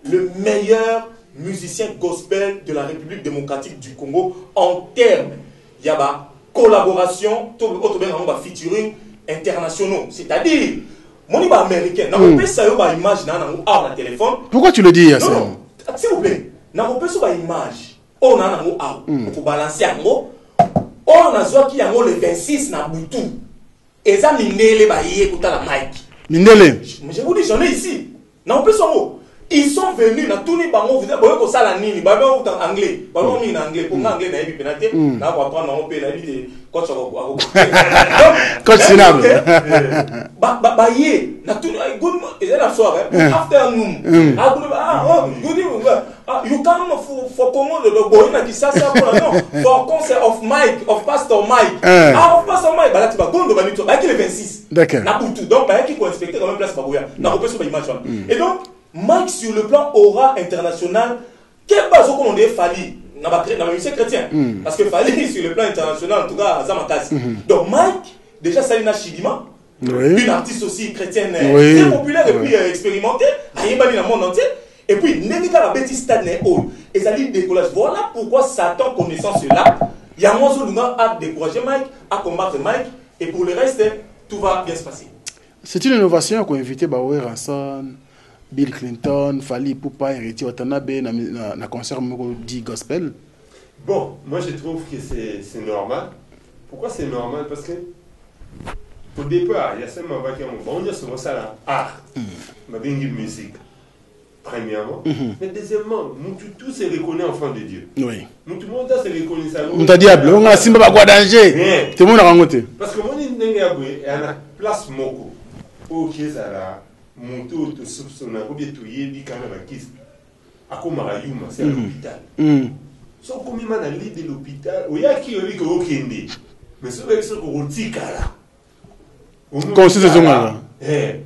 le meilleur musicien gospel de la République démocratique du Congo en termes il y a collaboration, featuring internationaux, c'est-à-dire mon niveau américain, n'a pas ça une image dans le téléphone. Pourquoi tu le dis ça? Non, s'il vous plaît, n'a pas ça une image. On a un pour balancer un mot. On a soit qui a le 26 na butu. Et ça minele ba yé pour la Mike. Minele. Je vous dis j'en ai ici. N'a pas ça mot. Ils sont venus na tout ni bango vous avez ko sala nini ba ba en anglais. Ba ba mi en anglais pour anglais na yebi penate. Na va prendre on peut la vie de coach coach Sinab. Ba yé na tout good is it a soir afternoon. Good you come for Congo the boy na kisasa no for concert of Mike of Pastor Mike. Of Pastor Mike ba la tu ba gondo ba ni to ba ki le 26. D'accord. Na butu donc ba ki ko inspecter quand même place ba boya. Na ko peso ba image. Et donc Mike sur le plan aura international, quel bazo comme on dit Fali, n'a pas musicien chrétien, parce que Fali sur le plan international en tout cas Zamakasi. Donc Mike déjà Salina Chidima, une artiste aussi chrétienne très populaire et puis expérimentée, à Yébani dans le monde entier. Et puis Nemika la bêtise stade et ça dit décollage. Voilà pourquoi Satan connaissant cela, il y a moins de gens à décourager Mike, à combattre Mike, et pour le reste tout va bien se passer. C'est une innovation qu'on a invité Baoué Ranson. Bill Clinton, Fali Poupa, Héritier Watanabe, na concert dit gospel. Bon, moi je trouve que c'est normal. Pourquoi c'est normal? Parce que au départ, il y a seulement on dit souvent ça là, art, ma bingi musique. Premièrement, mais deuxièmement, nous tous se reconnaissent enfants de Dieu. Oui. Nous tout le monde se reconnaît ça. On t'a diable, on a simba quoi danger. Tout le monde a rencontré. Parce que mon indéniable, il y a une place moko. Ok, ça là. Monto te soupçonne ou bien tu y es quand même à qui à comme Marayuma c'est à l'hôpital so comme il m'a dans lit de l'hôpital où il y a qui dit que okende mais c'est avec ce qu'on tika là comme c'est ça là mais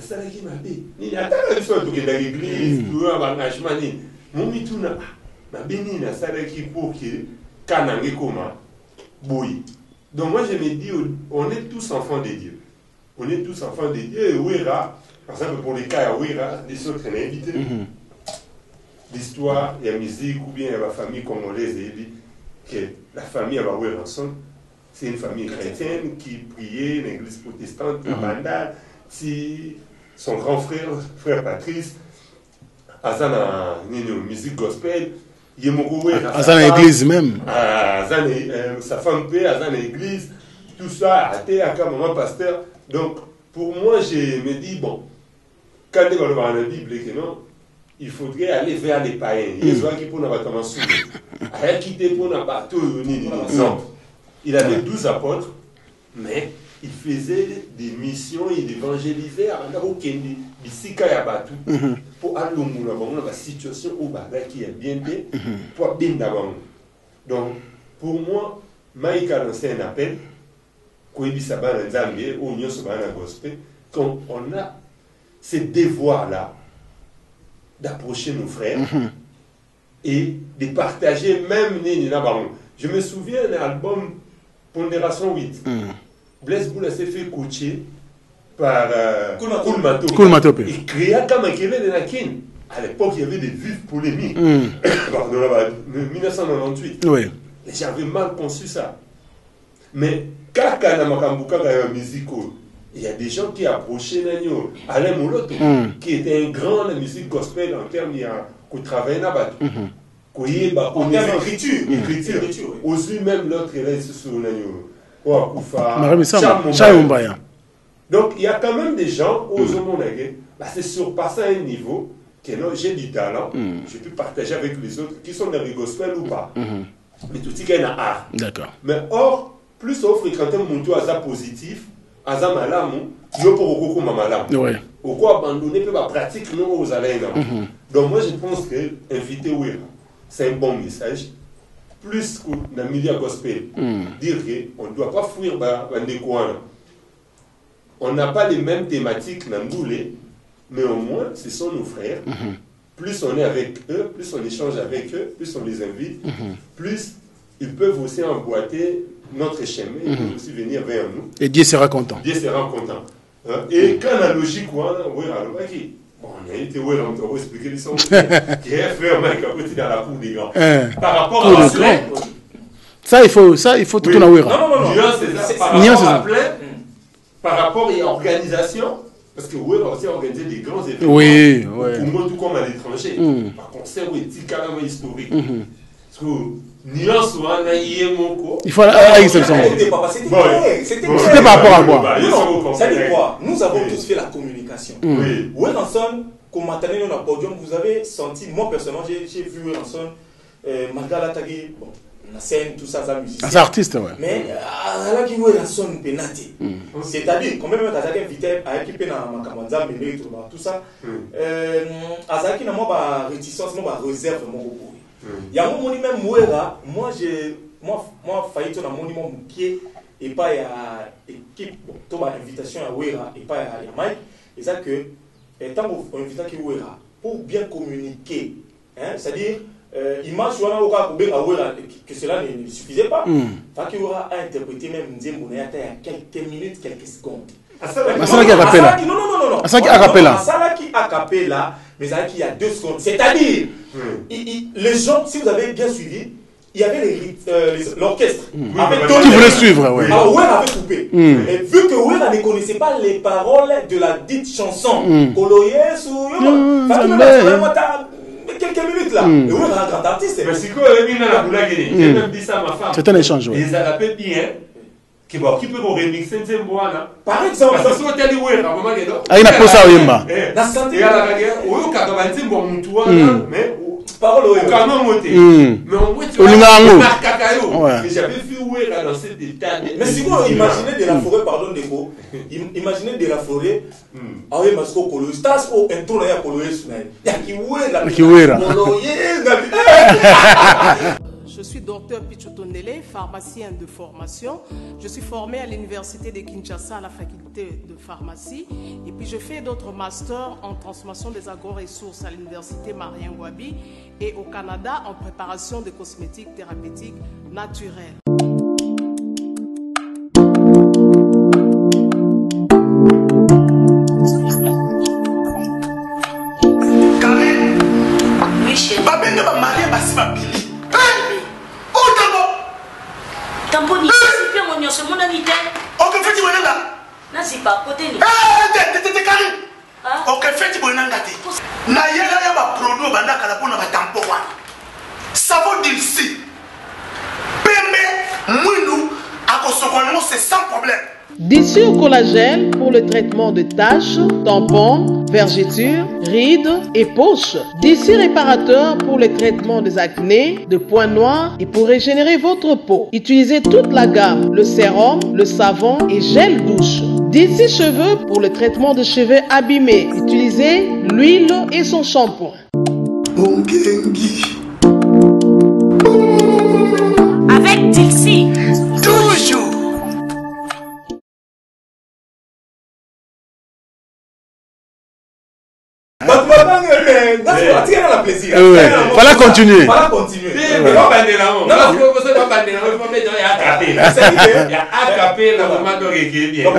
ça là qui m'a dit ni attends il faut que dans l'église tu as un engagement ni mon mituna ma béni na ça là qui pour que kanange comment boy donc moi je me dis on est tous enfants de Dieu. On est tous enfants de Dieu. Et Ouira, par exemple, pour les cas à Ouira, des autres qu'on a invités, l'histoire, il y a la musique ou bien il y a la famille congolaise, que la famille à Ouira ensemble, c'est une famille chrétienne qui priait, l'église protestante, la Banda, si son grand frère Patrice, Azan a une musique gospel, Azan a l'église même. Sa femme paix, Azan a l'église, tout ça, à terre, à maman pasteur. Donc, pour moi, je me dis, bon, quand on va voir la Bible, non, il faudrait aller vers les païens. Il y a qui pour n'avoir tendance à quitter pour n'avoir tout. Non. Il avait 12 apôtres, mais il faisait des missions, il évangélisait à Kendi, Bissika Yabatu, pour aller dans la situation où qui est bien fait, pour bien d'avant. Donc, pour moi, Maïka lancé un appel. Quand on a ces devoirs-là, d'approcher nos frères et de partager même Nina Baron. Je me souviens de l'album Pondération 8. Blaise Boula s'est fait coacher par Koulmato. Il créa comme un Kélé de Nakin. À l'époque, il y avait des vives polémiques. Pardon, 1998. Oui. Et j'avais mal conçu ça. Mais, Kaka Namakambuka musical, il y a des gens qui approchaient Nagno, Alain Moloto, qui était un grand de la musique gospel en termes de travail là-bas. En termes d'écriture. Aussi, même l'autre, il est sur Nagno. Donc, il y a quand même des gens, c'est surpassé à un niveau que j'ai du talent, je peux partager avec les autres qui sont dans le gospel ou pas. Mais tout ce qui est dans l'art. D'accord. Mais or, plus on fréquente un monde positif, aza malamu, yo pour okoko mamalamu. Ouais. Au quoi abandonner peut pas pratique non aux alains. Donc moi je pense que inviter Wera, c'est un bon message. Plus que dans le milieu gospel, dire qu'on ne doit pas fuir les coins. On n'a pas les mêmes thématiques dans Ngoulé, mais au moins ce sont nos frères. Plus on est avec eux, plus on échange avec eux, plus on les invite, plus ils peuvent aussi emboîter notre chemin, ils peuvent aussi venir vers nous. Et Dieu sera content. Dieu sera content. Et quand la logique, on a été on va expliquer les sons qui est fait dans la cour des grands. Par rapport à ça, il faut tout Non. Par rapport à l'organisation, parce que Wera a aussi organisé des grands événements. Oui. Tout comme à l'étranger. Par concert carrément historique. Parce que il faut exception. C'était par rapport à quoi? Ça dit quoi? Nous avons tous fait la communication. Weranson, comme maintenant on a podium, vous avez senti, moi personnellement, j'ai vu Weranson, Magala Tagi, bon, la scène, tout ça, ça musique. C'est artiste, ouais. Mais là qui Weranson penati. C'est-à-dire, quand même, Azaki invité à équiper dans Makamanza, tout ça, Azaki n'a pas réticence, pas réserve, beaucoup. Il y a un monument Wera, moi failli ton monument qui et pas à équipe ton invitation à Wera et pas à Mike et ça que tant qu'on invite qui Wera pour bien communiquer, hein, c'est-à-dire image wana oka kubera Wera que cela ne suffisait pas. Fa qui Wera a interprété même Nzembo na ya quelques minutes, quelques secondes. Asala qui a capella. Non. Asala qui a capella. Asala qui a capella, mais ça qui a 2 secondes. C'est-à-dire, les gens, si vous avez bien suivi, il y avait l'orchestre. Qui voulait suivre, oui. Alors, Wera avait coupé. Et vu que Wera ne connaissait pas les paroles de la dite chanson, Koloyes ou quelques minutes là. Et Wera, un grand artiste. Mais si j'ai même dit ça à ma femme. C'est un échange, oui. Ils appellent bien. Qui peut remixer Nzemboana. Par exemple, parce que tu as dit Wera, comment il est là? Ah, il a posé à Oyemba. La santé. Et à la bagarre, on a dit Nzembo, mais parole au calme monté. Mais on voit tu mais j'avais vu Wera dans cet état. Mais si vous imaginez de la forêt, pardon Déco, imaginez de la forêt, ah oui, parce qu'on colore, stas au intro là, coloré, il y a qui Wera. Je suis docteur Pichotondele, pharmacien de formation. Je suis formé à l'université de Kinshasa à la faculté de pharmacie. Et puis je fais d'autres masters en transformation des agro-ressources à l'université Marien Wabi et au Canada en préparation de cosmétiques thérapeutiques naturelles. Tamponi, c'est bien mon c'est mon ami. Ok, fais-tu bonheur là? Non, c'est pas à côté. T'es calme. Ok, fais-tu bonheur là? Na yela ya ba produit banda kala pona ba tampon wana. Savon d'ici. Pembe, mwindu, akosokono c'est sans problème. Dissure collagène pour le traitement de taches, tampons, vergetures, rides et poches. Dissure réparateur pour le traitement des acnés, de points noirs et pour régénérer votre peau. Utilisez toute la gamme, le sérum, le savon et gel douche. Dissure cheveux pour le traitement de cheveux abîmés. Utilisez l'huile et son shampoing. Avec Dixie. Toujours. la plaisir. Voilà continuer. Voilà continuer. Il y a AKP dans le moment de régler. Donc,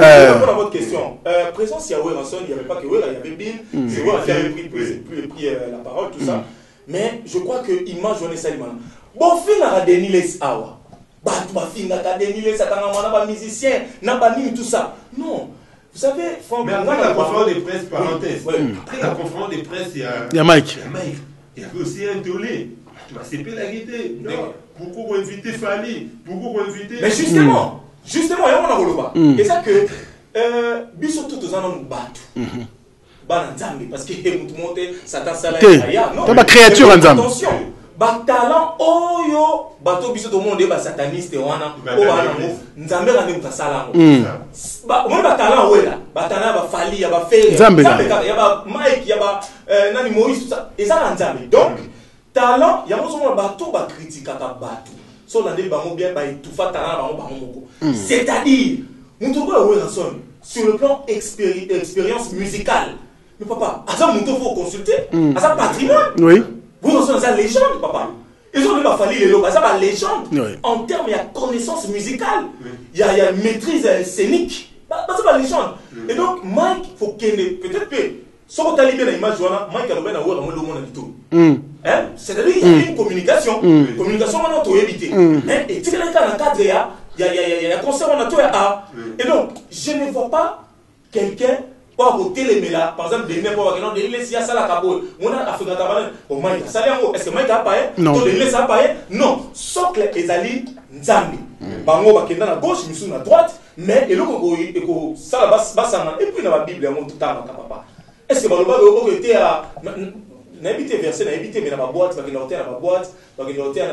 pour votre question, présence Yahweh Ranson, il n'y avait pas que Wera, il y avait Bill, c'est Wera qui avait pris la parole, tout ça. Mais je crois que Image on est Salimana. Bon, fin à Deniles Awa. Bah, fin à Deniles, ça t'a un musicien, n'a pas ni tout ça. Non. Vous savez, mais après la conférence de presse, parenthèse, après la conférence de presse, il y a Mike. Il y avait aussi un tollé. Tu vas séparer la guité. Pourquoi on invite Fali? Pourquoi on invite. Mais justement, il y a un rôle. Et ça que, biso tout aux anos nous battent. Parce que tout le monde, Satan Salaya. Non, c'est ma créature en Zambie. Attention. Talent oyo bato biso to monde ba sataniste wana o wana mo nzambe ka nemu tasala ngo ba mo ba talent wela ba talent ba fali ya ba fere nzambe ya ba Mike ya ba nani Moïse ça et ça nzambe donc talent ya mo so bato ba critique ka bato so la ndeli ba mo bien ba itufa talent ba mo moko c'est-à-dire mutu ko wela son sur le plan expérience musicale mais papa asa mutu faut consulter asa patrimoine oui. Vous avez une légende, papa. Ils ont même fallu les lots. Ça va légende. Oui. En termes, il y a connaissance musicale. Oui. Il y a maîtrise scénique. Ça va légende. Et donc, Mike, il faut qu'il peut-être que, si vous avez bien l'image, Mike a le monde du tout. C'est-à-dire qu'il y a une communication. Communication, on a tout évité. Et tu sais, dans le cadre, il y a un concert, on a tout à. Et donc, je ne vois pas quelqu'un. Par exemple, des nez pour non, des laisses à la cabo. On a Afrique Tabanan. Au Mike, ça est-ce que Mike a pas? Non. Des laisses à pas? Non. Sauf que les alliés Nzambi. Bango bakenda na gauche, misu na droite, mais et l'autre ça la basse et puis dans la Bible on tout temps papa. Est-ce que baloba o était à n'habiter verset n'habiter mais dans ma boîte, bakenda hotel na boîte, bakenda hotel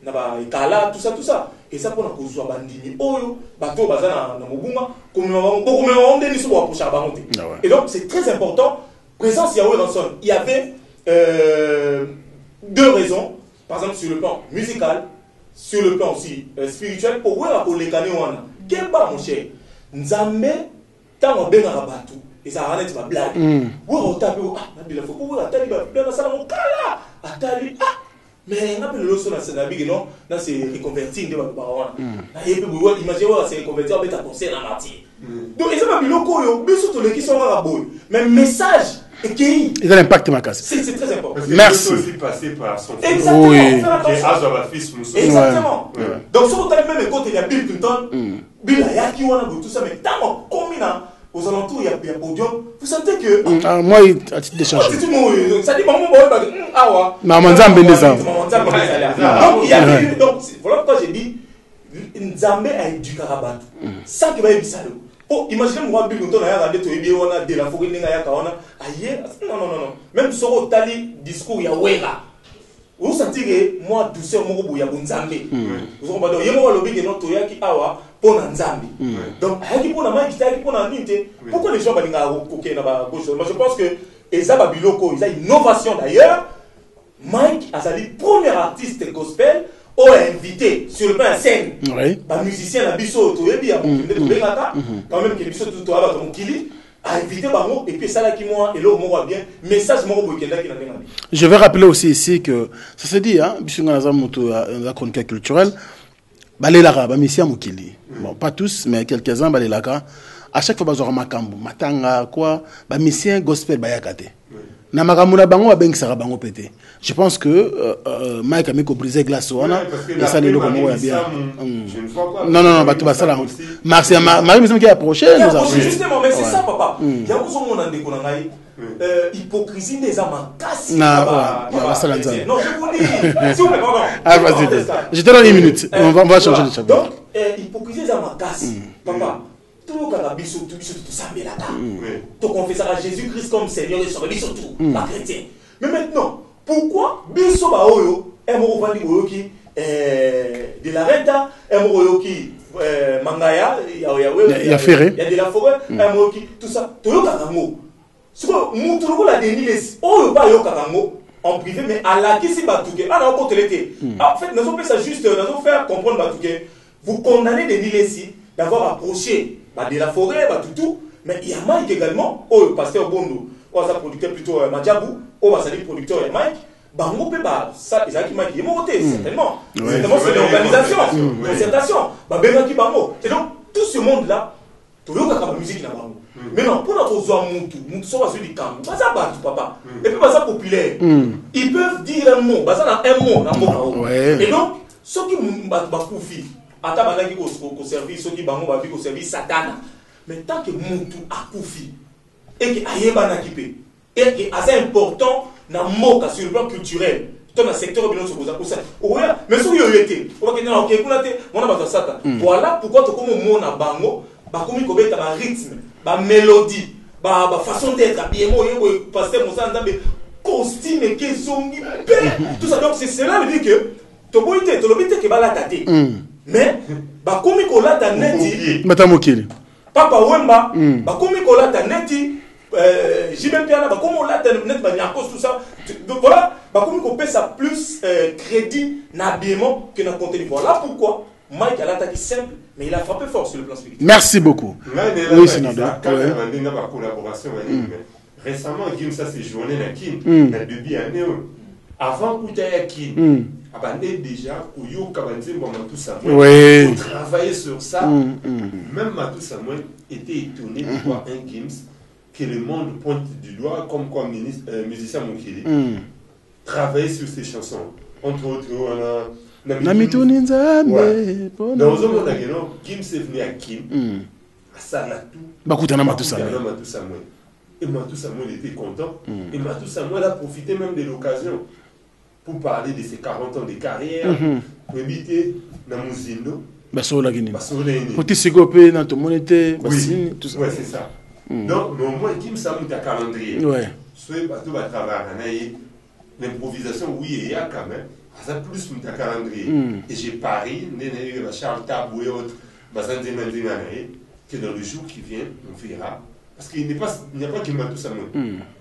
na ba ikala tout ça. Et ça pour na kozwa bandini oyo bato bazana na mobunga comme on ndeni so pour chabangote. Et donc c'est très important présence Yahweh Ranson. Il y avait deux raisons par exemple sur le plan musical, sur le plan aussi spirituel pour voir pour les canets wana. Kemba mon cher. Nzambe tango benga bato. Et ça arrête ma blague. Wo otape na bila fo wo atali ba bien na sala mo kala. Atali mais on a le leçon dans cette vie non dans ces reconvertis de baroana na yepe bo imagineว่าc'est reconvertir avec ta conseil na martyr donc ils ont mis loko yo biso to le qui sont à boy mais message et qui ils ont l'impact ma casse c'est très important merci aussi passer par son fils exactement oui. Exactement donc sur le même côté il y a Bill Clinton Bill ya qui wana tout ça mais tant combina aux alentours il y a podium vous sentez que moi à titre d'échange ça dit maman boy awa maman Nzambe ndeza donc il y a donc voilà pourquoi j'ai dit Nzambe a éduqué Rabat ça qui va être ça oh imaginez moi Bill Clinton a regardé to ebi wana de la forêt ninga ya kaona aye non même soro tali discours ya wera vous sentez que moi douceur moko boya bonzambe vous comprenez yemo lobi que notre yaki awa pour Nzambe donc ayaki pour na Mike ayaki pour na ninte pourquoi les gens balinga koke na ba gauche moi je pense que ezaba biloko ils a innovation d'ailleurs Mike azali premier artiste gospel ou invité sur le plan scène ba musicien na biso to yebi ya mokinde to bengaka quand même que biso to aba to mokili a invité bango et puis ça là qui moi et là moi bien message moi boyekenda qui na benga. Je vais rappeler aussi ici que ça se dit hein biso ngana moto la chronique culturelle balelaka ba misia mokili bon pas tous mais quelques-uns balelaka à chaque fois bazora makambo matanga quoi ba misien gospel bayakate na makambo na bango babengisaka bango pété je pense que Mike a mis ko briser glace wana et ça le comme ya bien non bato basala Marc Marie Maison qui a approché nous avons justement mais c'est ça papa il y a besoin mon ndeko na ngai hypocrisie des amakasi non je vous dis s'il vous plaît pardon vas-y je te donne une minute on va changer de chapitre donc hypocrisie des amakasi papa tout quand biso tout sambelaka to confesser à Jésus-Christ comme Seigneur et Sauveur biso tout pas chrétien mais maintenant pourquoi biso ba oyo emo vandi oyo ki de la renta emo oyo ki mangaya ya ferré il y a de la forêt emo ki tout ça to yo kango siko mutu ko la deniles oyo ba yo kango en privé mais à la qui si batuke ana ko telete en fait nous on fait ça juste nous on faire comprendre batuke vous condamnez des Nilesi d'avoir approché de la forêt tout mais il y a Mike également oh pasteur Bondo ou ça producteur plutôt Madiabou, ou ça producteur Mike. Bango pe ba ça ezaki Mike est monté certainement. Certainement c'est l'organisation, concertation. Ba benaki bango. Et donc tout ce monde là, tout le monde a la musique na bango. Maintenant pour notre zoa mutu so va sur du camp. Ba ça ba papa. Et puis ba ça populaire. Ils peuvent dire un mot, ba ça na un mot na mot. Et donc ceux qui ba koufi ata banaki ko service, ceux qui bango ba bi ko service satana. Mais tant que mutu a koufi et que ayeba na kipé et que assez important na moka sur le plan culturel dans le secteur de l'autre pour ça mais si vous été on va dire OK kuna te mona ba sata voilà pourquoi to comme mona bango ba komi ko beta ba rythme ba mélodie ba façon d'être bien mo yebo pasteur Moussa Nzambe costume ke zongi tout ça donc c'est cela veut dire que to boité to lobité ke ba la tâter mais ba komi ko la ta neti matamokili papa Wemba ba komi ko la ta neti j'ai même bien là comme on l'a net à cause tout ça donc voilà bah comme on peut ça plus crédit n'habillement que dans contenu voilà pourquoi Mike a l'attaque simple mais il a frappé fort sur le plan spirituel. Merci beaucoup. Oui c'est normal. Collaboration récemment Kim ça c'est journée na Kim na début année avant Koutaya Kim abandé déjà au yo kabanze moi tout ça oui travailler sur ça même tout ça moi était étonné de voir un Gims que le monde pointe du doigt comme quoi musicien Mukili travaille sur ces chansons. Entre autres, on a Namituni Nzambe. Dans un monde Kim s'est venu à Kim. À Salatou. Bakutana Matou Samuel. Et Matou Samuel était content. Et Matou Samuel a profité même de l'occasion pour parler de ses 40 ans de carrière, pour éviter Namuzindo. Basola Guinée. Petit Sigopé, Nantomonete, Bassine, tout ça. Ouais, c'est ça. Donc, mais au moins, Kim Samou ta calendrier. Ouais. Soit bateau va travailler. L'improvisation, oui, il y a quand même. Ça plus ta calendrier. Et j'ai parié, Charles Tabou et autres, que dans le jour qui vient, on verra. Parce qu'il n'y a pas que Matou Samou.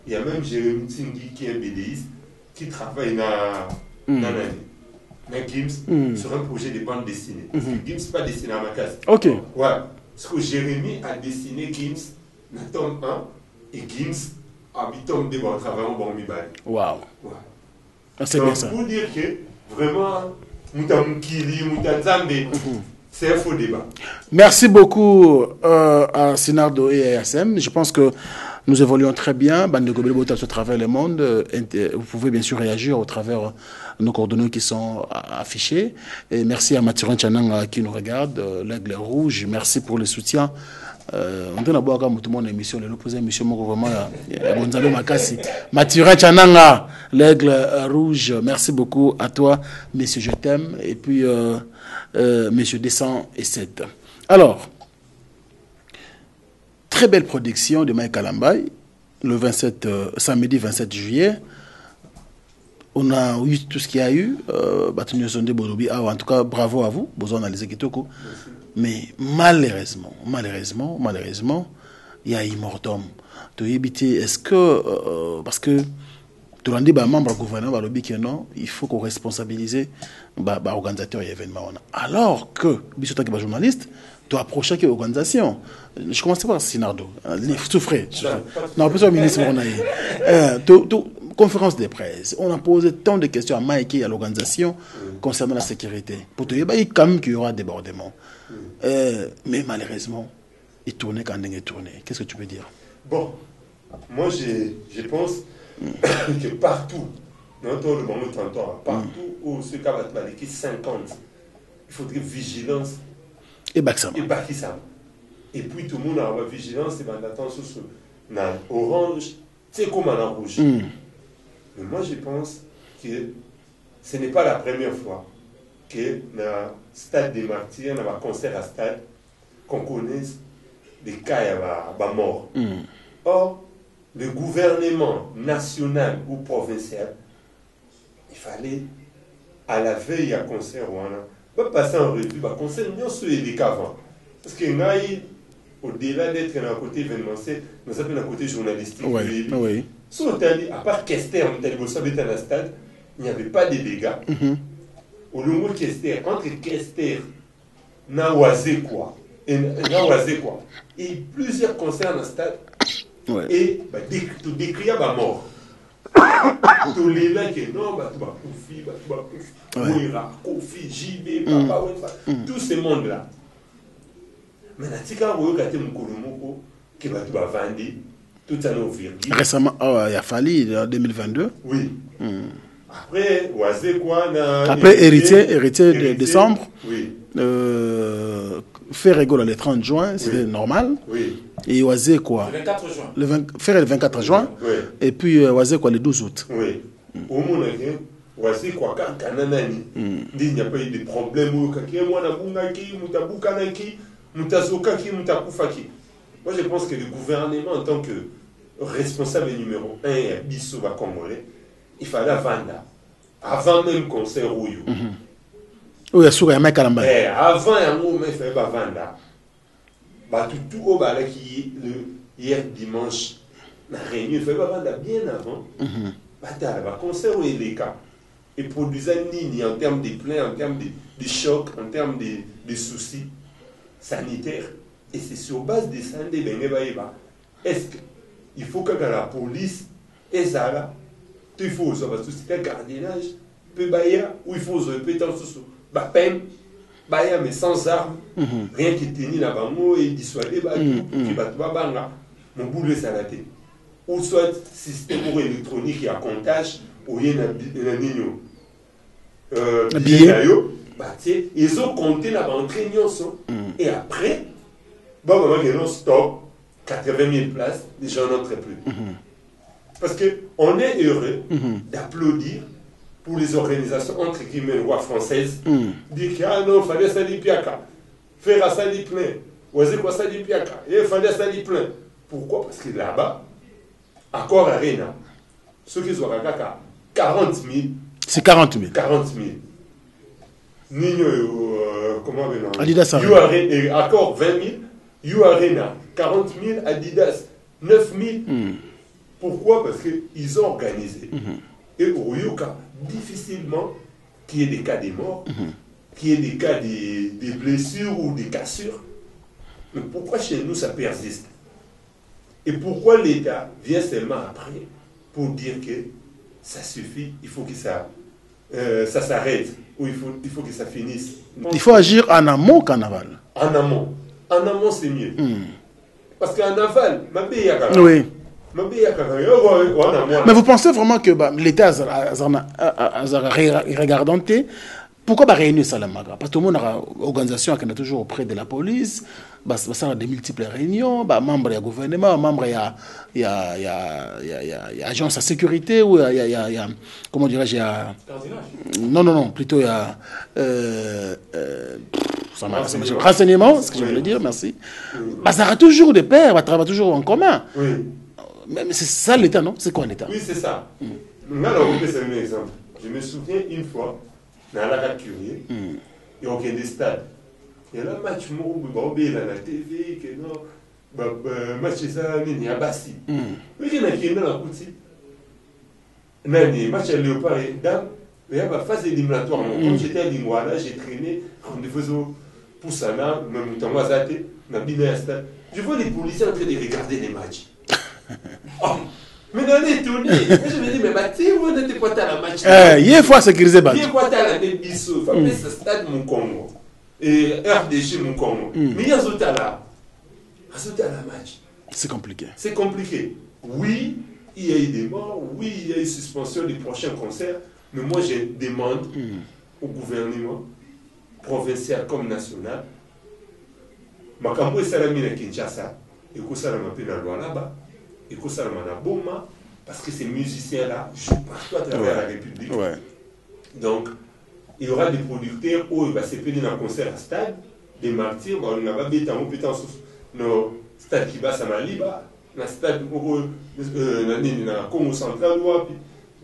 Il y a même Jérémy Tsingui qui est un BDiste qui travaille dans Gims sur un projet de bande dessinée. Parce que Gims pas dessiné à ma case. Ok. Ouais. Parce que Jérémy a dessiné Gims. Le tome 1 et Gims habitant de bon travail en bon mibali. Waouh. Ouais. C'est bien ça. Pour dire que vraiment, Moutamukili, Moutanzambe, c'est un faux débat. Merci beaucoup à Sinardo et à SM. Je pense que nous évoluons très bien. Bande de Gobel Bota à travers le monde. Vous pouvez bien sûr réagir au travers nos coordonnées qui sont affichées. Et merci à Mathurin Tchananga qui nous regarde, l'Aigle Rouge. Merci pour le soutien. On a beau tout le monde émission l'opposé émission vraiment Gonzalo Makassi Mathurin Tchananga l'Aigle Rouge, merci beaucoup à toi monsieur, je t'aime, et puis monsieur Descend et 7. Alors très belle production de Mike Kalambay le 27 samedi 27 juillet. On a eu tout ce qu'il y a eu en tout cas bravo à vous, vous analysez Kitoko. Mais malheureusement, il y a immortum. Est-ce que, parce que tout le monde dit, membre du gouvernement, il faut qu'on responsabilise l'organisateur et l'événement. Alors que, si tu es journaliste, tu approches de l'organisation. Je commence par Sinardo. Souffrez. Non, pas le ministre. Conférence de presse. On a posé tant de questions à Mike et à l'organisation concernant la sécurité. Pour te dire, il quand même qu'il y aura débordement. Mais malheureusement, il tournait quand il tournait. Qu'est-ce que tu peux dire? Bon, moi je pense que partout, partout où ce cas va être 50, il faudrait vigilance et Baksam. Et puis tout le monde a vigilance et attention sur orange, c'est comme en rouge. Mais moi je pense que ce n'est pas la première fois que dans le stade des martyrs, dans un concert à stade, qu'on connaisse des cas de mort. Or, le gouvernement national ou provincial, il fallait, à la veille à concert, on va passer en revue, le concert, nous sommes des avant. Parce que au-delà d'être un côté événementiel, nous sommes un côté journalistique. Oui. Si on t'a dit, à part Kester, on t'a dit, vous savez, dans le stade, il n'y avait pas de dégâts. Au long de Kester, entre Kester, et plusieurs concerts dans le stade, Et tout décrire ma mort. Tous les là qui non, Koufi, Ouira, Kofi, JB, Papa, tous ces mondes-là. Mais la tika où il y a qui va vendre tout ça nos virgules. Récemment, il a fallu en 2022. Oui. Après, après héritier de décembre. Oui. Faire rigolo le 30 juin, c'était normal. Oui. Et Oisé quoi? Le 24 juin. Faire le 24 juin. Oui. Et puis Oisé quoi le 12 août. Oui. Au moins, Oisé quoi, Kananani. Il n'y a pas eu de problème. Moi, je pense que le gouvernement, en tant que responsable numéro 1 et Bissou Congolais, il fallait vendre. Avant même qu'on s'est rouillé. Oui, il y a un mec à la avant, il fallait vendre. Tout au bas qui hier dimanche, la réunion, il fallait vendre bien avant. Concert où il est cas. Et produisant ni en termes de plaintes, en termes de chocs, en termes de soucis sanitaires. Et c'est sur base de ça, est-ce qu'il faut que la police et ça là, il faut aussi parce que c'est un gardiennage, peut bailler ou il faut peut-être sous peine, bailler mais sans armes, rien qui tenir là-bas et dissuader qui va tout banga, mon boulot ça la tête. Ou soit système électronique qui a comptage ou il y a un nino ils ont compté là-bas en réunion et après stop 80 000 places, les gens n'entrent plus. Parce qu'on est heureux d'applaudir pour les organisations entre guillemets françaises, dire qu'il non, il fallait ça du piaka, faire ça du plein, oser quoi ça du piaka, il fallait ça du plein. Pourquoi? Parce que là-bas, accord Arena, ceux qui sont à 40 000. C'est 40 000. 40 000. Nino, comment on dit? Adidas Arena. Accord 20 000. You Arena, 40 000, Adidas, 9 000. Pourquoi? Parce qu'ils ont organisé. Et au Yuka, difficilement qu'il y ait des cas de morts, qu'il y ait des cas de blessures ou de cassures. Mais pourquoi chez nous ça persiste? Et pourquoi l'État vient seulement après pour dire que ça suffit, il faut que ça s'arrête, ou il faut que ça finisse? Il faut agir en amont qu'en aval. En amont. En amont, c'est mieux. Parce qu'en aval, oui. Mais vous pensez vraiment que l'État regardant pourquoi réunir ça là? Parce que tout le monde a une organisation qui est toujours auprès de la police, ça a des multiples réunions, membres du gouvernement, membres il y a agence de sécurité, ou il y a comment dirais-je, non, plutôt il y a renseignement, ce que je voulais dire, merci. Ça a toujours des pairs, ça travaille toujours en commun. Oui. Mais c'est ça l'État, non? C'est quoi l'État? Oui, c'est ça. C'est un exemple. Je me souviens une fois, dans la curieux, il y a aucun des stades. Il y a un match, il y a la TV, match, il y a Bassi. Oui, il y a un match, il y a un match à Léopard et Dame, il y a une phase éliminatoire. Quand j'étais à Lingouala, j'ai traîné, quand je faisais pour ça, même temps, je vois les policiers en train de regarder les matchs. Oh, mais on est étonné. Je me dis, mais on n'était pas à la match. Il y a une fois sécurisé. Il y a une fois à la Bissou. Il y a ce stade mon Congo. Et RDG mon Congo. Mais il y a un là. Il y a la match. C'est compliqué. C'est compliqué. Oui, il y a eu des morts. Oui, il y a eu suspension des prochains concerts. Mais moi, je demande au gouvernement, provincial comme national, Makambo et Salami à Kinshasa, et que ça m'a dans loi là-bas, et que ça m'a Boma, parce que ces musiciens-là jouent partout à travers la République. Ouais. Donc, il y aura des producteurs où il va se payer dans un concert à stade, des martyrs, on a des compétences dans le stade qui va à Maliba, dans le stade dans le Congo central.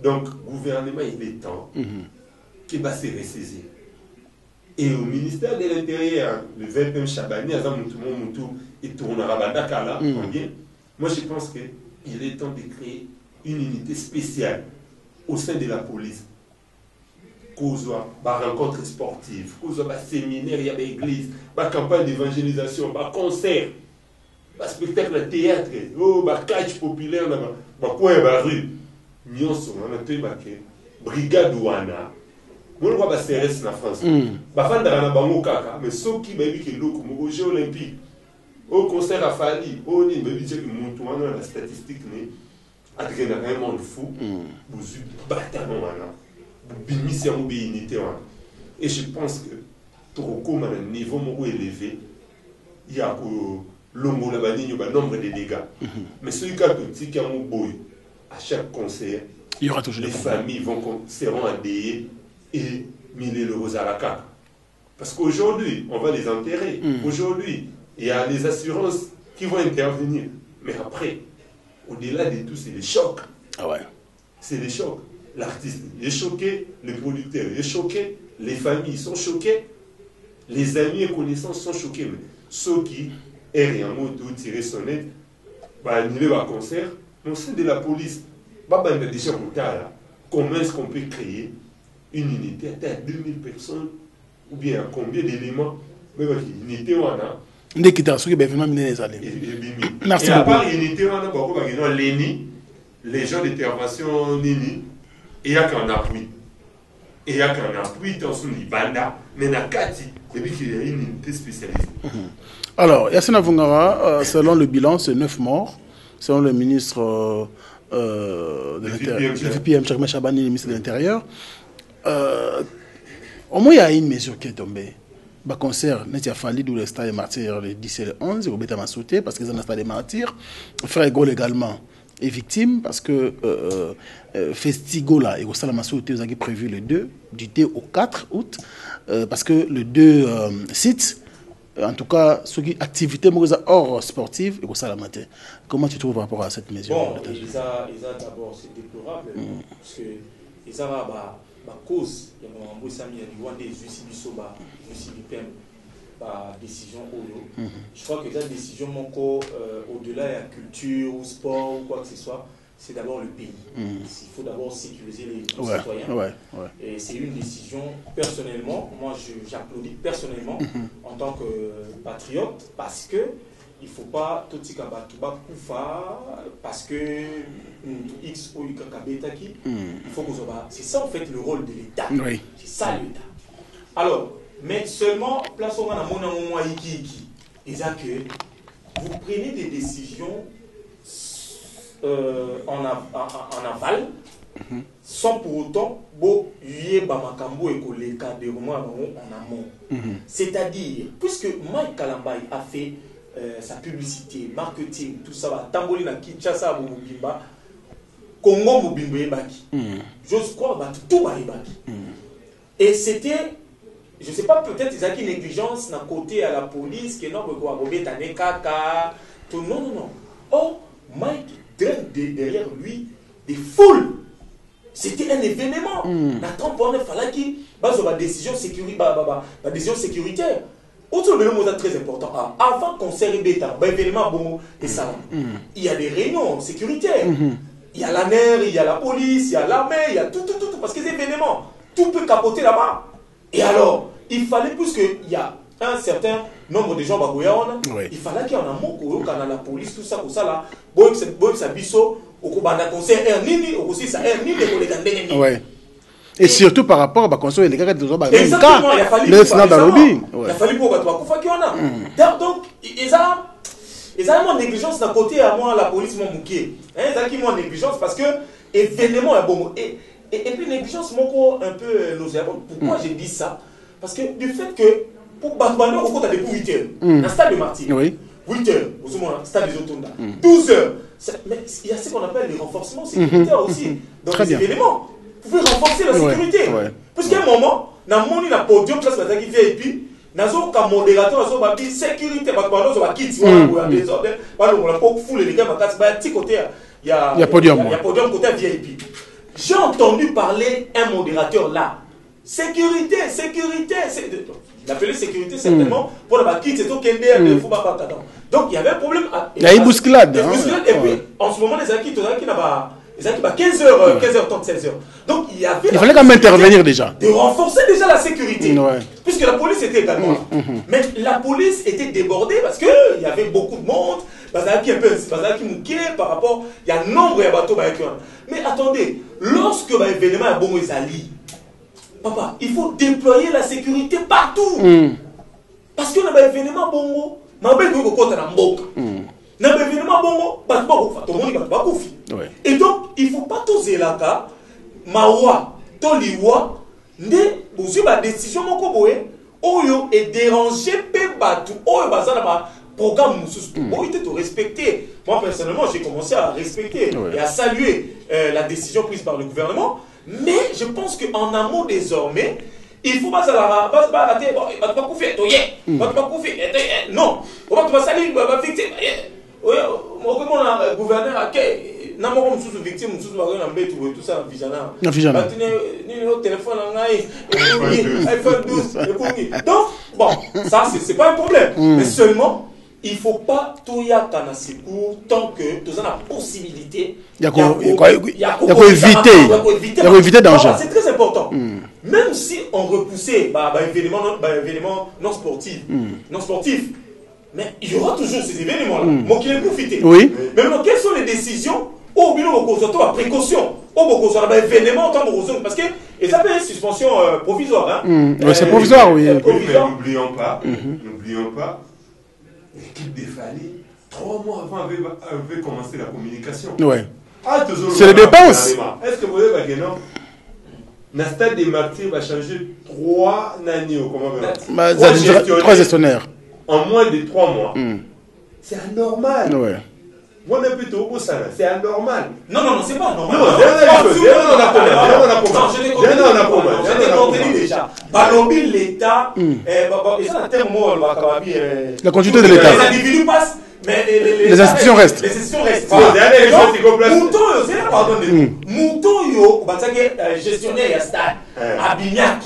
Donc, le gouvernement, il est temps qu'il va se ressaisir. Et au ministère de l'Intérieur, le 20e Chabani, il tournera Badakala, moi je pense qu'il est temps de créer une unité spéciale au sein de la police. Cause rencontres sportives, cause séminaire, il y a des églises, campagne d'évangélisation, concert. ba spectacle théâtre oh ba catch populaire na ba quoi ba rue nyonso na to ba ke brigade wana mon ba CRS na France ba fanda na bango kaka mais soki ba bi ke loko mo jeux olympique au concert à Fali au ni ba bi que monto wana la statistique ne adrena vraiment le fou bozu batano wana bimisi en unité wana et je pense que trop comme à un niveau élevé il y a l'ombo la banine ba nombre de dégâts mais celui qui a tout qui a mon boy à chaque concert il y aura toujours les familles seront endeuillées et mille le rosaraka parce qu'aujourd'hui on va les enterrer aujourd'hui il y a les assurances qui vont intervenir mais après au-delà de tout c'est les chocs c'est les chocs l'artiste est choqué le producteur est choqué les familles sont choquées les amis et connaissances sont choqués mais ceux qui errent en mode de tirer sonnette bah annuler un concert mais au sein de la police bah déjà comment est-ce qu'on peut créer une unité à 2000 personnes ou bien à combien d'éléments mais une unité on a merci et à part unité on a les gens d'intervention nini et il y a qu'un appui et il y a qu'un appui dans son Ibanda mais na kati et puis qu'il y a une unité spécialisée. Alors Yassine Vungara selon le bilan c'est 9 morts selon le ministre de l'Intérieur, le VPM Chakma Chabani, le ministre de l'Intérieur. Au moins il y a une mesure qui est tombée. Le concert n'a fallu d'où le stade des martyrs le 10 et le 11, il m'a sauté parce qu'ils ont un stade des martyrs. Frère Gaulle également est victime parce que Festigola et Osalama sauté vous avez prévu le 2, du 2 au 4 août, parce que le 2 sites, en tout cas, ce qui activité hors sportive et Osalama. Comment tu trouves par rapport à cette mesure? Bon, d'abord c'est déplorable parce que ils ont ma cause, il y a un Sami, il y a des décision je crois que cette décision au-delà de la culture ou sport ou quoi que ce soit, c'est d'abord le pays. Il faut d'abord sécuriser les citoyens. Et c'est une décision, personnellement, moi j'applaudis personnellement en tant que patriote parce que il ne faut pas tout parce que X ou Y il faut que c'est ça en fait le rôle de l'État. C'est ça l'État. Alors, mais seulement, place au moment ils a que vous prenez des décisions en aval sans pour autant en amont. C'est-à-dire, puisque Mike Kalambay a fait sa publicité, marketing, tout ça, Tamboli na Kinshasa, Mubimba, Congo Mubimba Ebaki. J'ose croire, tout va Ebaki. Et c'était, je ne sais pas, peut-être ils ont une négligence d'un côté à la police, que non, tout non. Oh, Mike draine derrière lui des foules. C'était un événement. Nathan Bonne fallait qu'il base une décision sécuritaire. Autre événement très important. Avant concert bêta, événement bon et ça. Il y a des réunions sécuritaires. Il y a la NER, il y a la police, il y a l'armée, il y a tout parce que les événements, tout peut capoter là-bas. Et alors, il fallait plus qu'il y a un certain nombre de gens il fallait qu'il y en a beaucoup quand la police tout ça là. Bon ça biso au concert aussi ça et surtout par rapport à concert les gars de exactement il a fallu pour donc ils ont une négligence d'un côté à moi la police m'a mouqué ils ont une négligence parce que événement est bon et puis négligence un peu nauséabonde. Pourquoi j'ai dit ça? Parce que du fait que pour Batman au côté depuis 8 heures un stade de Martyrs 8 heures au stade des Otonda 12 heures mais il y a ce qu'on appelle les renforcements sécuritaires aussi dans les événements. Vous pouvez renforcer la sécurité puisqu'à un moment dans mon podium place qui VIP nazo ka modérateur nazo ba sécurité Batman zo ba kit ou des ordres ba le la pour fouler les gars ba petit côté il y a podium côté VIP. J'ai entendu parler un modérateur là. Sécurité. Il appelait sécurité certainement pour la quitte, c'est tout qu'il y a des fous. Donc il y avait un problème. Il y a une bousculade. Et puis en ce moment, les acquis, ils ont 15h30, 16h. Donc il fallait quand même intervenir déjà. De renforcer déjà la sécurité. Puisque la police était également là. Mais la police était débordée parce qu'il y avait beaucoup de monde. bazalaki un peu bazalaki muké par rapport il y a nombre de bateaux mais attendez lorsque ba événement ya bongo ezali papa il faut déployer la sécurité partout parce que na ba événement bongo mabe ko kota na mboka na ba événement bongo bato ba to moni bato ba kufi et donc il faut pas tous elaka mawa to liwa nde bozwi ba décision moko boye oyo est dérangé pe bato oyo bazana ba programme bon il était respecté. Moi personnellement j'ai commencé à respecter et à saluer la décision prise par le gouvernement, mais je pense qu'en amont désormais il faut pas rater pas couper non on va pas salir va victime mon gouverneur a na mo comme sous victime sous ba na mbetu tout ça vijana ni au téléphone iPhone 12 donc bon ça c'est pas un problème mais seulement il faut pas tout y a dans secours tant que tu as la possibilité il y a éviter danger c'est très important même si on repoussait événement non sportif mais il y aura toujours ces événements là moi qui les profiter oui mais maintenant quelles sont les décisions au bureau de précaution au événement parce que et ça fait une suspension provisoire c'est provisoire oui n'oublions pas l'équipe des Fali 3 mois avant avait commencé la communication c'est les dépenses est-ce que vous voyez que non le stade des Martyrs va changer 3 nanios comment 3 gestionnaires en moins de 3 mois c'est anormal c'est anormal. Non, c'est pas normal. Non, déjà. Balobi l'État, la continuité de l'État. Les individus passent, mais les institutions restent. Les institutions restent. Mouton, gestionnaire et stade, Abignac,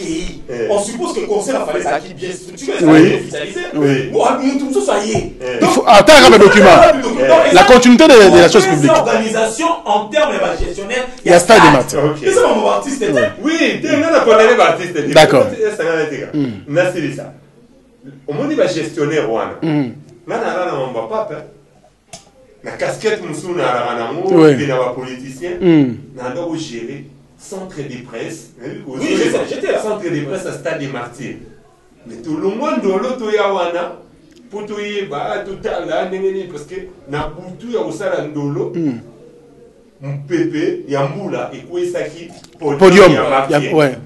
on suppose que le conseil a fallu ça qui bien structuré, ça officialisé. Attends, un document. La continuité de la chose publique. Organisation en termes de gestionnaire, il y a stade de maths. C'est ça mon artiste. Oui, on a artiste. D'accord. C'est ça. Au moins, il va gestionnaire. On va pas la casquette nous na politicien na gérer centre de presse j'étais là centre de presse à Stade des Martyrs mais tout le monde l'auto ya wana pour tout là parce que na butu ya osala ndolo mpepe ya mbula ekwesaki podium ouais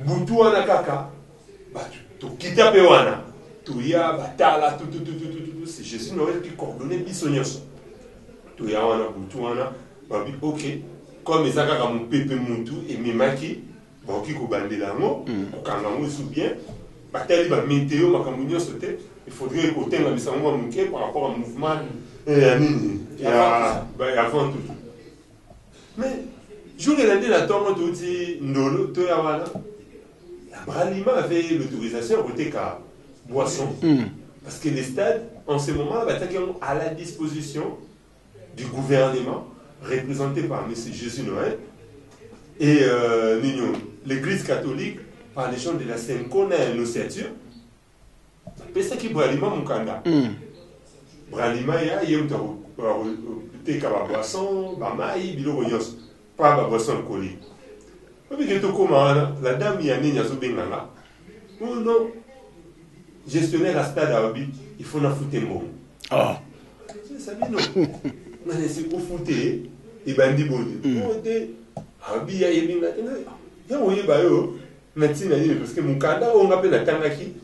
butu wana kaka to kita pe wana Touya, Batala, tout, c'est Jésus Noël qui coordonnait Bissonioso. Touya, on a Boutouana, ok, comme les Akaka mon pépé Moutou et Mimaki, bon, qui coubande l'amo, Kangamo sous bien, Batali va météo, Makamunio sauté, il faudrait écouter la mission manquée par rapport au mouvement et avant tout. Mais, jour et lundi, la tombe, tout dit, Ndolo, Touya, voilà, la Bralima avait l'autorisation à voter car. Boisson. Parce que les stades, en ce moment, à la disposition du gouvernement, représenté par M. Jésus Noël, et l'Église catholique, par les gens de la Sainte-Cône et l'Osséature. C'est ça qui Bralima Mukanda. Bralima, il y a un boisson, Bamaï, Bilogonyos, pas boisson alcoolique. La dame, il y a un Bengala. Oh non. Gestionnaire à stade à Obi, il faut la foutre bon. Ah. Ça dit non. C'est pour foutre et bandi boni. Abi ya yebi maintenant. Ya oye ba yo. Maintenant parce que mon candidat on appelle la Tangaki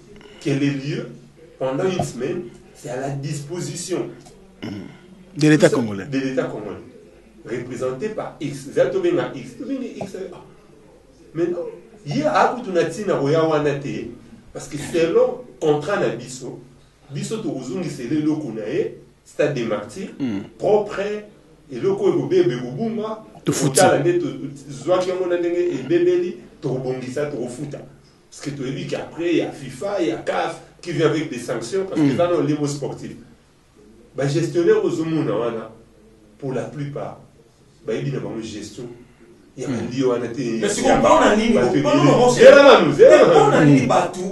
que les lieux pendant une semaine, c'est à la disposition de l'État congolais. De l'État congolais. Représenté par X. Zato benga X. Maintenant, il y a à tout natina roya wanate parce que selon contrat na biso to uzungi c'est le loko nae stade des Martyrs propre et loko bébé bubunga to futa to zwaki ngona ndenge et bébeli to bongisa to futa parce que tu as vu qu'après il y a FIFA il y a CAF qui vient avec des sanctions parce que ça dans le niveau sportif ba gestionnaire aux omuna wana pour la plupart ba il y a une gestion Mais si on prend un ligne,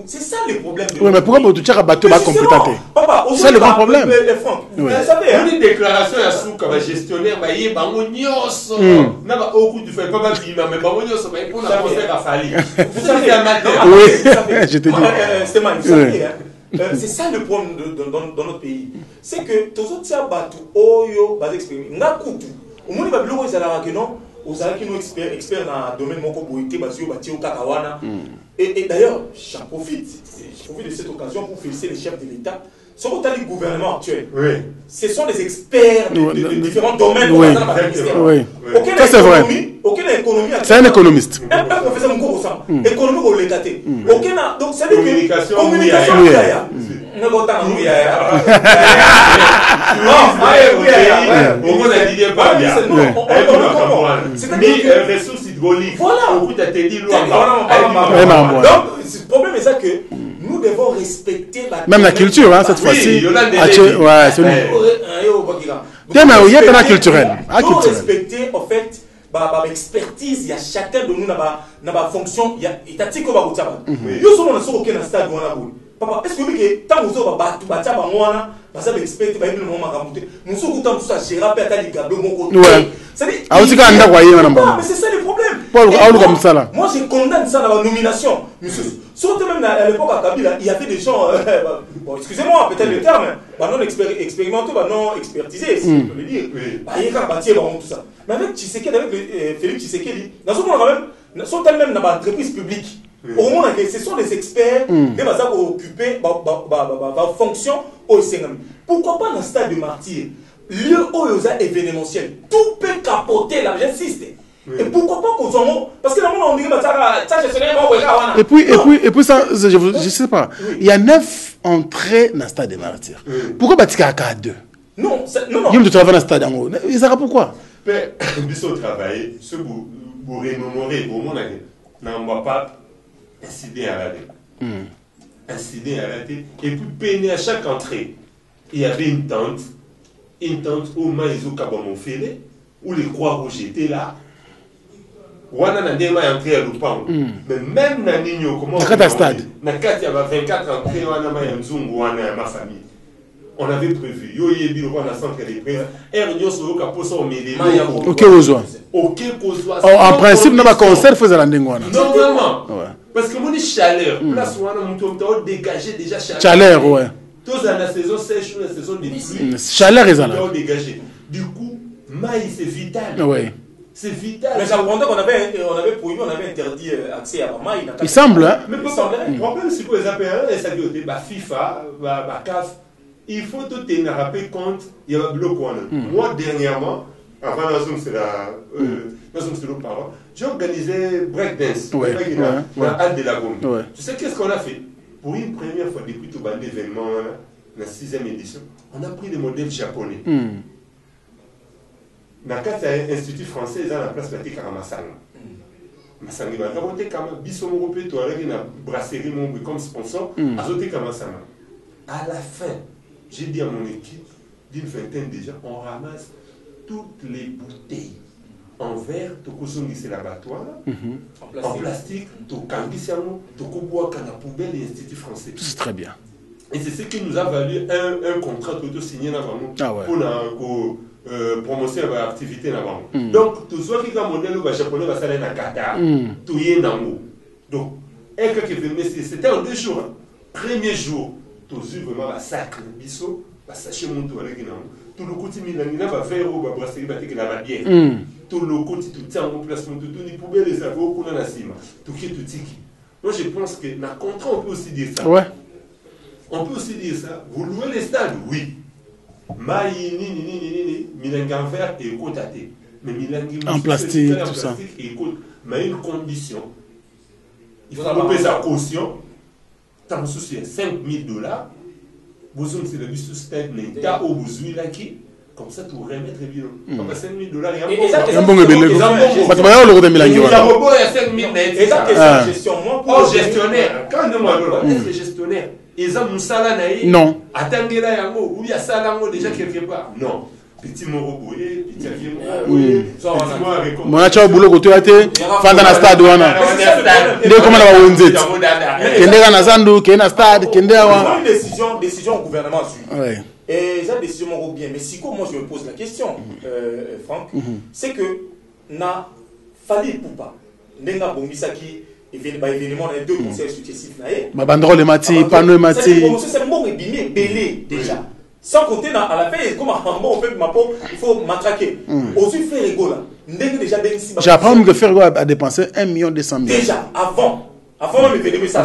c'est ça le problème. Oui, mais pourquoi tu as battu ma compétente? C'est le grand problème. Vous avez une déclaration à Souka, gestionnaire, il y a vous savez, amateur. Oui, je te dis. C'est ça le problème dans notre pays. C'est que tous autres ça battu oyo bas exprimer. Nga kutu. Au moins ba biloko ezala que non, ozala qui nous expert dans domaine moko boité basio bati au kakawana. Et d'ailleurs, j'en profite de cette occasion pour féliciter les chefs de l'État. Sur le gouvernement actuel, ce sont des experts de différents domaines. Ça c'est vrai. C'est un économiste. Un professeur Mouko Ossam, économie au légaté. Donc c'est communication. Ressources hydrauliques. Voilà. Donc le problème est ça que nous devons respecter même la culture, hein, cette fois-ci. Ouais, c'est il y a la culturelle. Il faut respecter, en fait, l'expertise. Il y a chacun de nous dans ma fonction. Il y a étatique au Baboutaba. Il y a souvent aucun stade où on a voulu. Papa, est-ce que vous dites que tant que vous avez battu moi, parce que l'expert va être le moment ramonté. Nous sommes tout ça, j'ai rappelé à l'égable mon côté. C'est-à-dire, mais c'est ça le problème. Moi, je condamne ça dans la nomination. Surtout même à l'époque à Kabila, il y avait des gens, bon, excusez-moi, peut-être le terme, non expérimentés, non expertisés, si je peux le dire. Il y a tout ça. Mais avec Tshisekedi, avec Félix Tshisekedi, dans ce moment-là, sont elles-mêmes dans l'entreprise publique. Au moins, ce sont des experts qui vont occuper la fonction au Sénégal. Pourquoi pas dans le stade de martyr? Lieu où il y a événementiel, tout peut capoter là, j'insiste. Et pourquoi pas qu'on soit. Parce que là, on dit que ça, et puis ça, je sais pas. Il y a 9 entrées dans le stade de martyr. Pourquoi Batika a 2? Non, il y a travail dans le stade en haut. Il sera pourquoi? Mais, il travail, ce que vous remémorez, au moins, on va pas incident à la tête. Incident à la tête. Et puis, peiner à chaque entrée, il y avait une tente où Maïzo Kabamofele, où les croix rouges étaient là. Wana na ndema entrée à Lupango. Mais même na Nino, comment on a stade. Na 4, il y avait 24 entrées, wana ma yamzungu, wana ma famille. On avait prévu. Yo yebi le roi na centre des prêts. Ernio Soro Kaposo au Médélo. Ok, Ozoa. En principe, n'a pas concert, faisait la ndengwana. Normalement. Parce que mon chaleur, place wana mutomto dégagé déjà chaleur. Chaleur, ouais. Tous dans la saison sèche ou la saison des pluies. Chaleur est là. Dégagé. Du coup, maïs c'est vital. Ouais. C'est vital. Mais j'apprendais qu'on avait prohibi, on avait interdit accès à la maille. Il semble, hein. Mais le problème, c'est que les APR, les SADOT, FIFA, CAF, il faut tout tenir rappel compte, il y a un bloc. Moi, dernièrement, avant la zone, c'est le parent, j'ai organisé breakdance. Dans la halle de la Gombe. Tu sais qu'est-ce qu'on a fait? Pour une première fois depuis tout le événement, la 6e édition, on a pris des modèles japonais. Dans l'Institut français, ils ont la place de la Masanga. Masanga, il va raconter comme Bisson Européen, tu as une brasserie comme sponsor, azoté comme Masanga. À la fin, j'ai dit à mon équipe, d'une vingtaine déjà, on ramasse toutes les bouteilles en verre, c'est l'abattoir, en plastique, tu bois dans la poubelle de l'Institut français. C'est très bien. Et c'est ce qui nous a valu un contrat signé pour la promotion de l'activité. Donc, tout ce qui est modèle japonais va s'aller dans Qatar, tout y est dans l'eau. Donc, c'était en 2 jours. Premier jour, tu as vu vraiment la sacre, le biseau, la sachet mon tour avec tout le côté Milanina va faire au brasserie batik la bière. Tout le côté tout tient en place, tout les poubelles les savons qu'on a la cime. Tout qui est tout tiki. Moi je pense que dans le contrat on peut aussi dire ça. Ouais. On peut aussi dire ça. Vous louez les stades, oui. Maï ni Milangi en verre et côté. Mais Milangi en plastique, tout ça. Mais une condition. Il faut payer sa caution. T'as un souci, $5 000. Vous avez le bus stade, l'État au besoin là qui, comme ça, tu remettre le bilan. Donc, $5 000, il y a un bon bébé. Il y a $5 000. Et ça, c'est gestion. Moi, gestionnaire. Quand on demande, est-ce que gestionnaire, ils ont un salaire? Non. Attendez là, ou il y a ça déjà quelque part. Non. petit moro boye, petit avion boye, petit moro avec mon acha boulot ko toate fanda na stade wana de comment na wonzet kende na zandu kende na stade kende wa une décision au gouvernement suit. Et ça décision moro bien, mais si moi je me pose la question Franck, c'est que na fallait poupa ndenga bongisaki événement dans les deux conseils successifs na bandrole mati panneau mati c'est bon et belé déjà. Sans compter à la fin, comme un mot, il faut matraquer. Aussi faire rigolo là. J'apprends que faire à dépenser 1 200 000. Déjà, avant même de venir ça.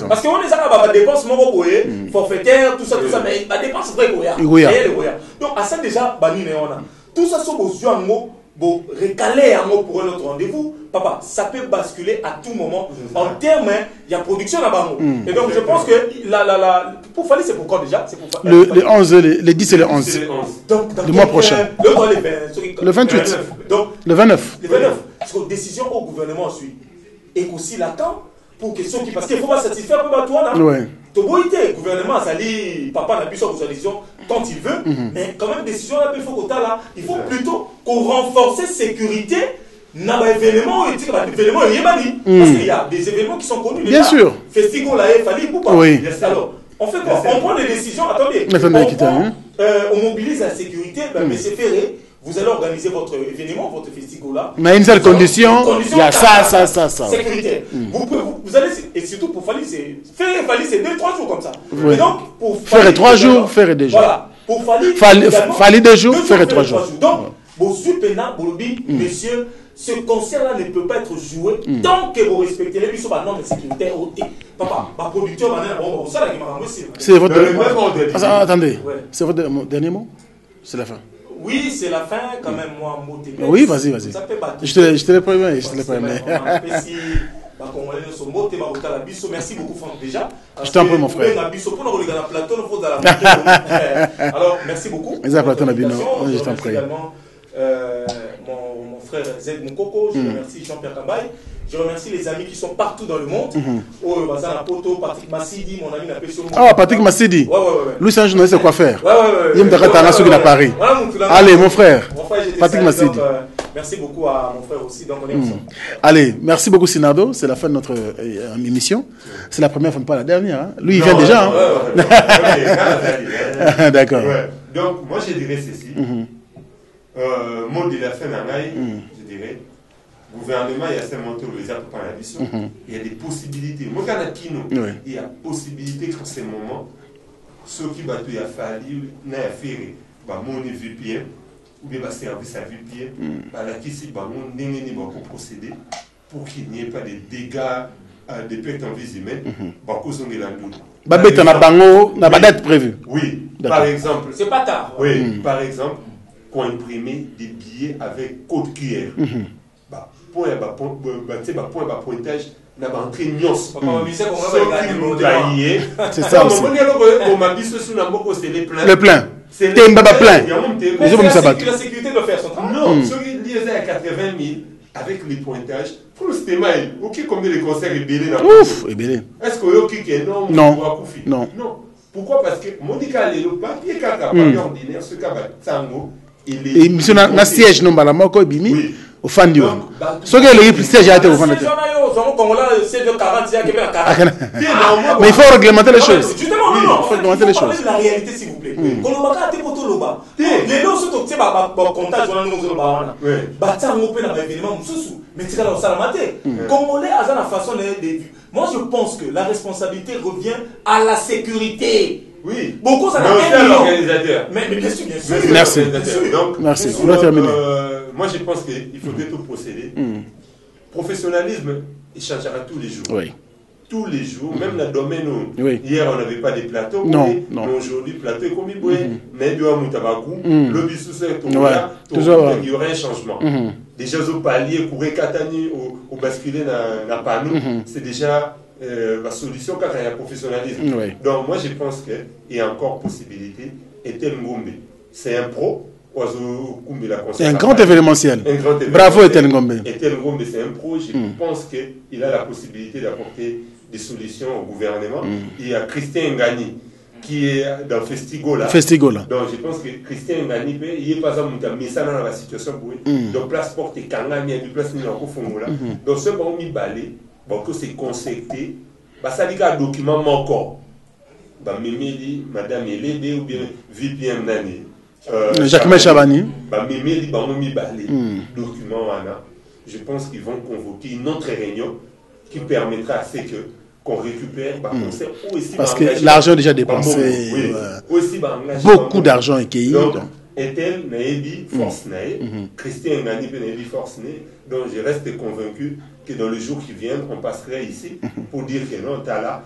Parce qu'on est à dépense forfaitaire, tout ça, mais la dépense vraie donc à ça déjà, tout ça sont aux yeux en mots. Bon, recaler un mot pour un autre rendez-vous, papa, ça peut basculer à tout moment. En termes, il y a production là-bas. Et donc, je pense que pour Fali, c'est pour quand déjà? Le 11, le 10 et le 11. Donc, le mois prochain. Le 28. Donc, le 29. Le 29. Parce que décision au gouvernement ensuite. Et aussi l'attend pour que ceux qui. Parce qu'il ne faut pas satisfaire un peu toi là. Ouais. Le gouvernement, ça dit, papa n'a plus sa décision quand il veut, mais quand même, décision là, il faut il faut plutôt qu'on renforce la sécurité dans les événements, parce qu'il y a des événements qui sont connus. Bien sûr. Festival là, il fallait ou pas. Oui. Alors, on fait quoi? On prend des décisions, attendez, on mobilise la sécurité, monsieur Ferré, vous allez organiser votre événement, votre festival là. Mais une seule condition, il y a ça. Sécurité. Vous allez, et surtout pour Fali, faire Fali, c'est 2-3 jours comme ça. Oui. Et donc, pour faire 3 jours, faire 2 jours. Voilà. Pour Fali 2 jours, faire 3 jours. Donc, messieurs, ce concert-là ne peut pas être joué tant que vous respectez les normes de sécurité. Papa, ma producteur, c'est votre. Attendez, c'est votre dernier mot? C'est la fin. Oui, c'est la fin, quand même, moi, mot TPS. Oui, vas-y. Je te le promets, merci beaucoup, Franck, déjà. Je t'en prie, mon frère. Alors, merci beaucoup. Je t'en prie. Mon frère Zed Moukoko, je remercie Jean-Pierre Kambaye. Je remercie les amis qui sont partout dans le monde. Patrick Massidi, mon ami n'a pas sur moi. Ah, Patrick Massidi. Ouais. Lui, c'est un journaliste de quoi faire. Il me à Paris. Allez, mon frère. Patrick Massidi. Merci beaucoup à mon frère aussi. Donc, on est ensemble. Allez, merci beaucoup, Sinado. C'est la fin de notre émission. C'est la première fois, pas la dernière. Lui, il vient déjà. D'accord. Donc, moi, je dirais ceci. Mot de la fin, je dirais. Gouvernement, il y a seulement les actes par la vision. Il y a des possibilités. Moi, quand il y a possibilité qu'en ce moment, ceux qui battent, il y a fallu, il y a fait, mon VPN, ou bien service à VPN, la question, pour procéder, pour qu'il n'y ait pas de dégâts, des pertes en vie humaine, par cause de la doute. N'a pas date prévue. Oui, par exemple. C'est pas tard. Oui, par exemple, pour imprimer des billets avec code QR. Point pointage n'a pas entré nios. C'est ça aussi. Le plein. C'est un baba plein. La sécurité doit faire son travail. Non, ceux qui disent à 80 000 avec les pointages, pour le système, ok, combien de concerts est belé dans le ouf, est belé. Est-ce que vous avez énorme? Non. Pourquoi? Parce que mon le papier papier ordinaire, ce cas Tango, et monsieur n'a siège non bala moko bimi au fan du wango. Ce que le siège a été au fan de. Mais il faut réglementer les choses. Justement, non. Il faut réglementer les choses. La réalité, s'il vous plaît. Les lots sont au contact, Congolais a la façon de vivre. Moi, je pense que la responsabilité revient à la sécurité. Oui. Beaucoup, ça n'a pas l'organisateur. Mais bien sûr. Merci. Donc, merci. On va terminer. Moi, je pense qu'il faudrait tout procéder. Professionnalisme, il changera tous les jours. Oui. Tous les jours, même dans le domaine où hier on n'avait pas de plateau, non. Aujourd'hui, plateau est comme il mais il y a le bisous, il y aurait un changement. Déjà, au palier, pour Katani ou basculer dans le panneau, c'est déjà la solution quand il y a professionnalisme. Donc, moi, je pense qu'il y a encore possibilité. Etel Ngombe, c'est un pro. C'est un grand événementiel. Bravo Etel Ngombe. Etel Ngombe, c'est un pro. Je pense qu'il a la possibilité d'apporter des solutions au gouvernement. Il y a Christian Ngani. qui est dans Festigola. Festigola. Donc je pense que Christian Nganipe, il est pas exemple mis ça dans la situation pour donc place porte Kangami, du place ni en Fongola. Donc ce bon mi balé, bon que c'est concepté, bah ça dit qu'un document manquant. Bah Méméli, Madame Elébé ou bien VPM Nani. Jacques Chabani. Bah Méméli, bah on mi balé document voilà. Je pense qu'ils vont convoquer une autre réunion qui permettra à ce que qu'on récupère, parce que l'argent est déjà dépensé, beaucoup d'argent est cueilli. Est-elle Naebi Force Nae, Christian Nganipe Naebi Force Nae, donc je reste convaincu que dans le jour qui vient, on passerait ici pour dire que non, t'as là,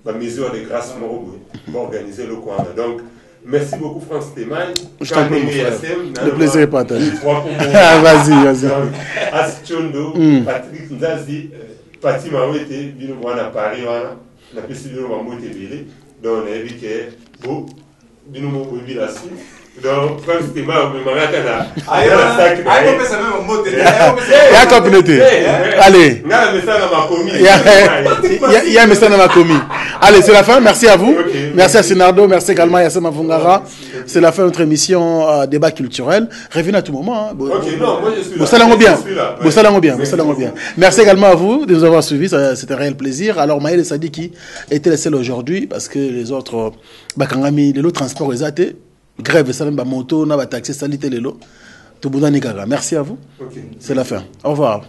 ma mesure de grâce pour organiser le coin. Donc, merci beaucoup, France Témaï. Je t'en prie, mon frère. Le plaisir est partagé. Vas-y. Aschondo, Patrick Ndazi, Pati Mawete, Bino Mwana Paris, na pesi Bino Mawete Bili, donc on a vu que, bon, Bino Mawete la suite. Donc, France Témaï, on me marque là. Allez. Il y a un message dans ma commis. Allez, c'est la fin. Merci à vous. Merci à Sinardo. Merci également à Yassema Fungara. C'est la fin de notre émission débat culturel. Revenez à tout moment. Bien. Merci également à vous de nous avoir suivis. C'était un réel plaisir. Alors, Maël Sadiki était le seul aujourd'hui parce que les autres, Bakangami, les autres transports, les athées, grève, ça même moto, na taxi, salité les lots. Tout le monde est merci à vous. C'est la fin. Au revoir.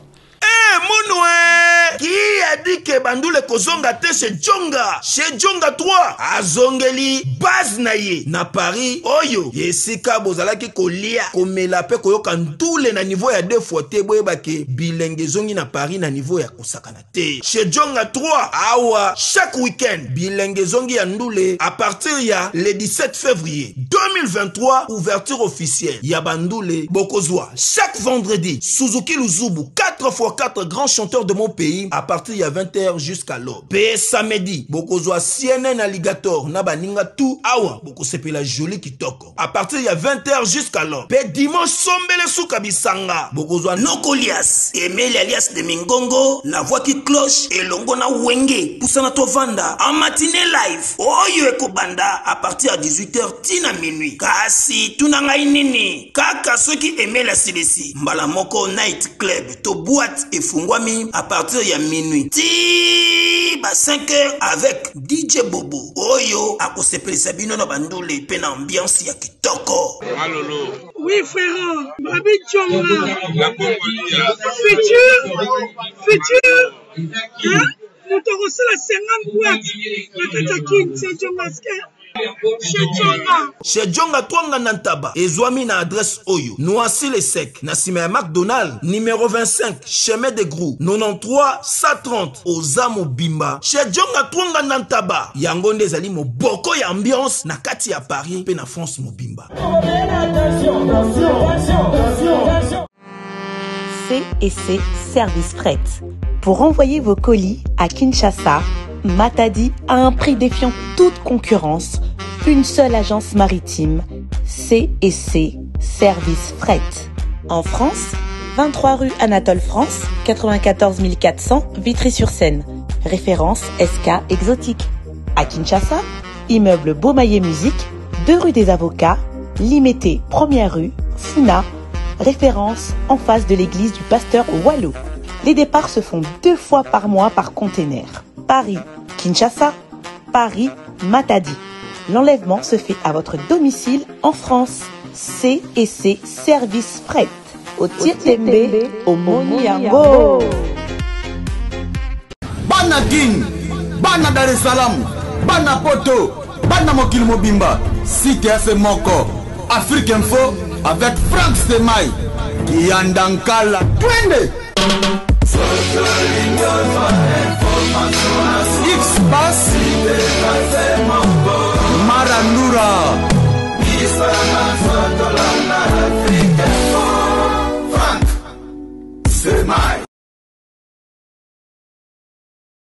Qui a dit que Bandoule Kozonga te chez Djonga 3 azongeli base na ye na Paris oyo yesika bozalaki kolia komela pe koyoka ntule na niveau ya 2 fois te boyeba ke bilenge zongi na Paris na niveau ya kosakana te chez Djonga 3 awa chaque week-end bilenge zongi ya ndule à partir ya le 17 février 2023 ouverture officielle ya Bandoule Bokozwa chaque vendredi Suzuki Luzubu 4x4 grands chanteurs de mon pays à partir de 20h jusqu'à l'aube. Pe samedi, bokozwa CNN Alligator na baninga tout awa boko sepela joli kitoko. À partir de 20h jusqu'à l'aube. Pe dimanche sombele suka bisanga. Bokozwa Nokolias, Emile alias de Mingongo, la voix qui cloche et longo na wenge. Poussana tovanda en matinée live. Oyo ekobanda à partir de 18h tina minuit. Kasi tunanga inini. Kaka ceux qui aimaient la CDC. Mbala moko night club to boîte et fungwami à partir de minuit. Ti ba 5h avec DJ Bobo. Oyo akosepeli sabino na Bandoule pe na ambiance ya kitoko. Malolo. Oui frère, Babi Djonga. La Congolia. Futur. Hein? Nous te reçons la 50 boîtes. La Katakin, c'est Djonga. Chez Djonga Twanga Nantaba, Ezwami na adresse Oyo, Noisy les Secs, Nassime McDonald, numéro 25, chemin de Grou, 93 130, Ozamo Bimba. Chez Djonga Twanga Nantaba, Yangonde Zali mo boko ya ambiance, na kati ya Paris, pe na France mo Bimba. C&C Service Fret. Pour envoyer vos colis à Kinshasa, Matadi a un prix défiant toute concurrence. Une seule agence maritime, C&C Service Fret. En France, 23 rue Anatole France, 94 400 Vitry-sur-Seine. Référence SK Exotique. À Kinshasa, immeuble Beaumaillé Musique, 2 rue des Avocats, Limité, 1er rue, Funa. Référence en face de l'église du pasteur Wallo. Les départs se font 2 fois par mois par container. Paris, Kinshasa, Paris, Matadi. L'enlèvement se fait à votre domicile en France. C&C Service Fret. Au Tietembe, au Moniango. Bana King, Bana Dar es Salaam, Bana Poto, Bana Mokil Mobimba, CTF Moko, Afrique Info avec Franck Stemai, Yandankala, Twende. X-Bass,